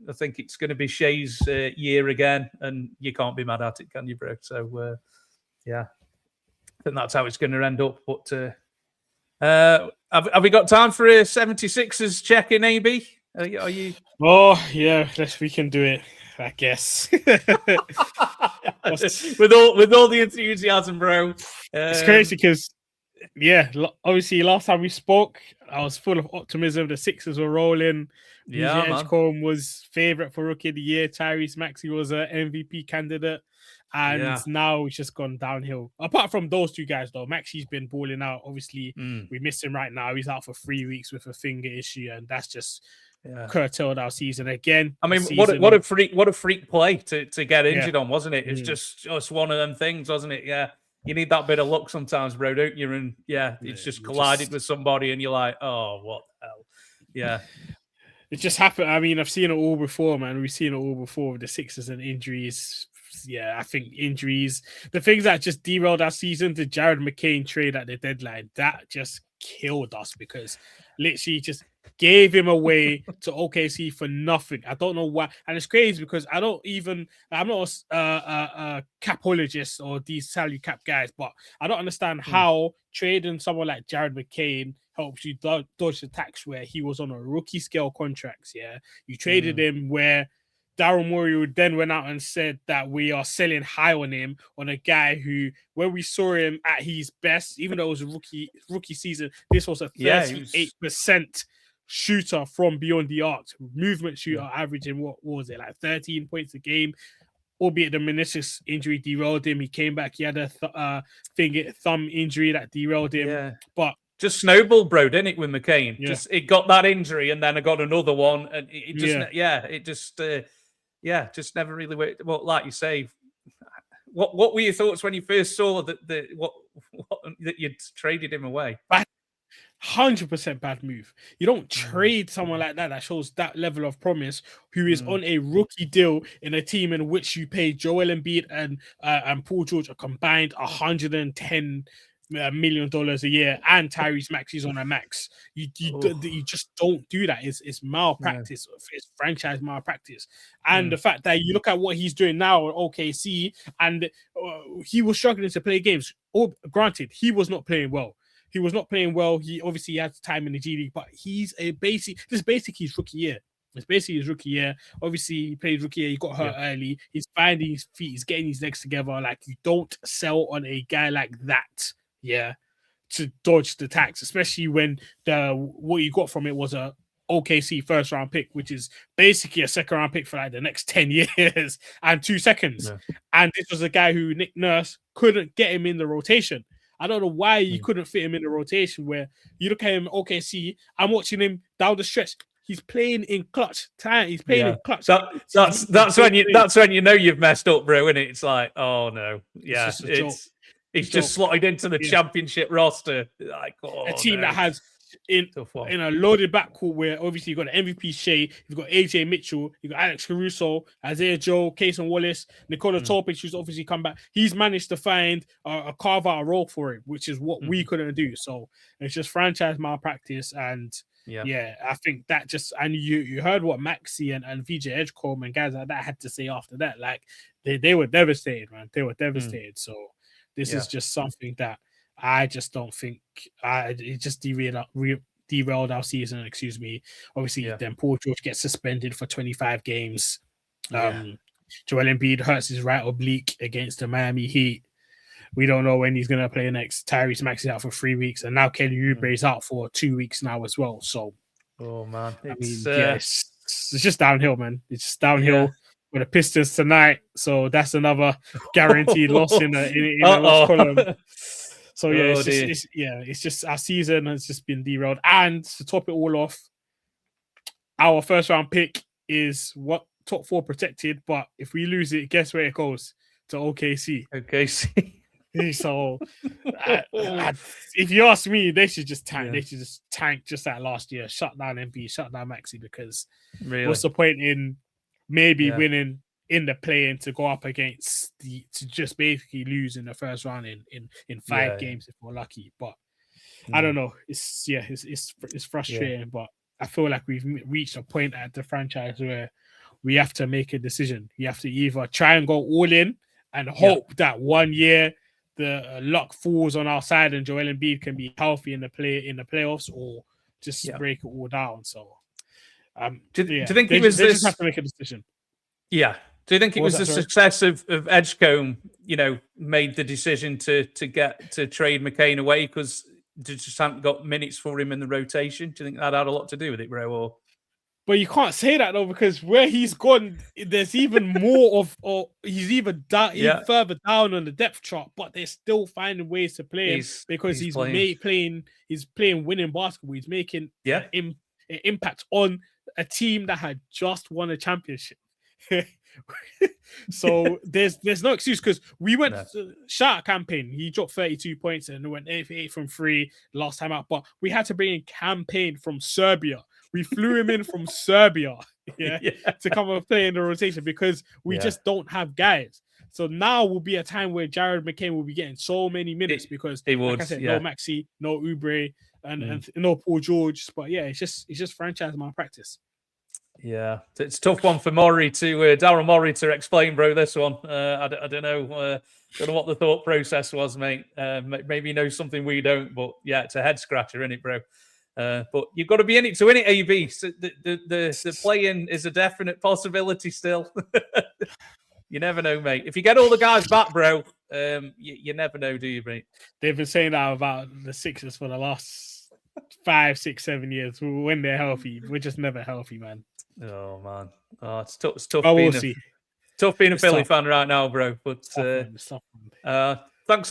I think it's going to be Shea's year again, and you can't be mad at it, can you, bro? So I think that's how it's going to end up. But have we got time for a 76ers check-in, AB? Are you? Oh yeah, we can do it, I guess. with all the enthusiasm, bro. It's crazy because obviously last time we spoke, I was full of optimism. The Sixers were rolling. Edgecombe was favorite for Rookie of the Year. Tyrese Maxey was an MVP candidate. And now it's just gone downhill. Apart from those 2 guys, though, Maxey's been balling out. Obviously, we miss him right now. He's out for 3 weeks with a finger issue, and that's just curtailed our season again. I mean, what a freak play to get injured on, wasn't it? It's just one of them things, wasn't it? Yeah, you need that bit of luck sometimes, bro, don't you? And it's just collided with somebody, and you're like, oh, what the hell? Yeah. It just happened. I mean, I've seen it all before, man. We've seen it all before with the Sixers and injuries. Yeah, I think injuries, the things that just derailed our season, the Jared McCain trade at the deadline, that just killed us because literally just gave him away to OKC for nothing. I don't know why. And it's crazy because I'm not a capologist or these salary cap guys, but I don't understand how trading someone like Jared McCain helps you dodge the tax where he was on a rookie scale contracts. Yeah, you traded him where Daryl Morey then went out and said that we are selling high on him, on a guy who, when we saw him at his best, even though it was a rookie season, this was a 38% shooter from beyond the arc, movement shooter, averaging what was it, like 13 points a game. Albeit the meniscus injury derailed him. He came back. He had a thumb injury that derailed him. But just snowballed, bro, didn't it, with McCain? Just it got that injury, and then I got another one, and it just just never really worked. Well, like you say, what were your thoughts when you first saw that you'd traded him away? 100% bad move. You don't trade someone like that shows that level of promise, who is on a rookie deal in a team in which you pay Joel Embiid and Paul George a combined $110 million a year, and Tyrese Maxey's on a max. You just don't do that. It's malpractice. It's franchise malpractice. And the fact that you look at what he's doing now at OKC, and he was struggling to play games. Granted, he was not playing well. He was not playing well. He obviously had time in the G League, but he's this is basically his rookie year. It's basically his rookie year. Obviously, he played rookie year. He got hurt early. He's finding his feet. He's getting his legs together. Like, you don't sell on a guy like that, to dodge the tax, especially when what you got from it was a OKC first round pick, which is basically a second round pick for like the next 10 years and 2 seconds. And this was a guy who Nick Nurse couldn't get him in the rotation. I don't know why you couldn't fit him in the rotation, where you look at him, OKC, I'm watching him down the stretch. He's playing in clutch time. He's playing in clutch. That's when you know you've messed up, bro. And it's like, oh no, yeah, it's just a joke. He's just slotted into the championship roster. Like, a team that has in a loaded backcourt where obviously you've got the MVP Shea, you've got AJ Mitchell, you've got Alex Caruso, Isaiah Joe, Kayson Wallace, Nikola Topic, who's obviously come back. He's managed to find carve out a role for him, which is what we couldn't do. So it's just franchise malpractice. And I think that just, and you heard what Maxi and VJ Edgecombe and guys like that had to say after that. Like they were devastated, man. They were devastated. So this is just something that I just don't think it just derailed our season. Excuse me. Obviously, then Paul George gets suspended for 25 games. Joel Embiid hurts his right oblique against the Miami Heat. We don't know when he's going to play next. Tyrese Maxey out for 3 weeks, and now Kelly Oubre is out for 2 weeks now as well. So, oh man, it's just downhill, man. It's just downhill. With the Pistons tonight, so that's another guaranteed loss in the loss column. So it's just our season has just been derailed. And to top it all off, our first round pick is what top 4 protected, but if we lose it, guess where it goes? To OKC. So if you ask me, they should just tank. They should just tank just like last year. Shut down MP, shut down Maxi, because what's the point in maybe winning in the play-in to go up against to just basically lose in the first round in 5 games if we're lucky. But I don't know. It's frustrating, but I feel like we've reached a point at the franchise where we have to make a decision. You have to either try and go all in and hope that 1 year the luck falls on our side and Joel Embiid can be healthy in the playoffs, or just break it all down. So do you think it was they just have to make a decision? Yeah. Do you think it was the success of Edgecombe, made the decision to trade McCain away because they just haven't got minutes for him in the rotation? Do you think that had a lot to do with it, bro? Or... But you can't say that though, because where he's gone, there's even more or he's even further down on the depth chart, but they're still finding ways to play him because he's playing winning basketball. He's making an impact on a team that had just won a championship. So there's no excuse, because we went shout out campaign. He dropped 32 points and went 8 from 3 last time out, but we had to bring in campaign from Serbia. We flew him in from Serbia to come and play in the rotation because we just don't have guys. So now will be a time where Jared McCain will be getting so many minutes because like I said, no Maxi, no Oubre, and no Paul George. But it's just franchise malpractice. Yeah, it's a tough one for Morey Daryl Morey to explain, bro. This one, I don't know. Don't know what the thought process was, mate. Maybe you know something we don't, but it's a head scratcher, isn't it, bro? But you've got to be in it to win it, AB. So the play-in is a definite possibility still. You never know, mate. If you get all the guys back, bro, you never know, do you, mate? They've been saying that about the Sixers for the last 5, 6, 7 years. When they're healthy, we're just never healthy, man. Oh man, it's tough. It's tough. Tough being a Philly fan right now, bro. But thanks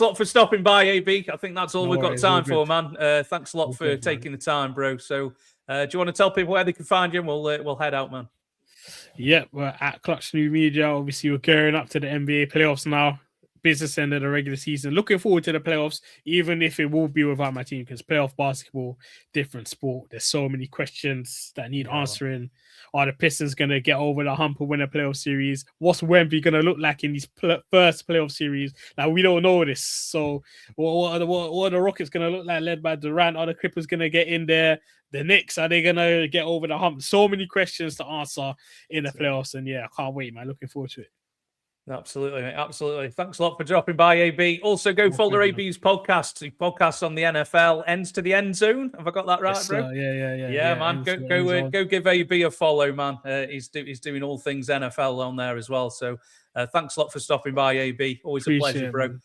a lot for stopping by, AB. I think that's all we've got time for, man. Thanks a lot for taking the time, bro. So, do you want to tell people where they can find you? And we'll head out, man. Yeah, we're at Clutch New Media. Obviously, we're gearing up to the NBA playoffs now. Business end of the regular season. Looking forward to the playoffs, even if it will be without my team, because playoff basketball, different sport. There's so many questions that need answering. Are the Pistons going to get over the hump and win a playoff series? What's Wemby going to look like in these first playoff series? Like, we don't know this. So what are the Rockets going to look like led by Durant? Are the Clippers going to get in there? The Knicks, are they going to get over the hump? So many questions to answer in the playoffs. And I can't wait, man. Looking forward to it. Absolutely, mate. Absolutely. Thanks a lot for dropping by, AB. Also, go follow AB's podcast. He podcasts on the NFL, Ends to the End Zone. Have I got that right, bro? Yeah, man. Go give AB a follow, man. He's doing all things NFL on there as well. So, thanks a lot for stopping by, AB. Always a pleasure, bro.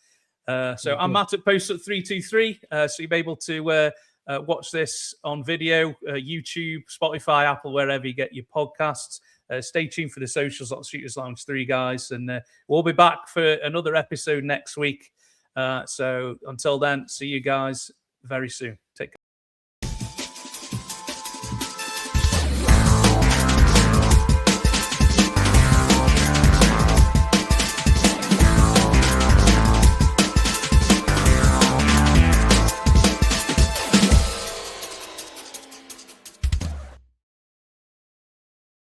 I'm Matt at Post at 323. So you'll be able to watch this on video, YouTube, Spotify, Apple, wherever you get your podcasts. Stay tuned for the socials at Shooters Lounge 3, guys. And we'll be back for another episode next week. So until then, see you guys very soon.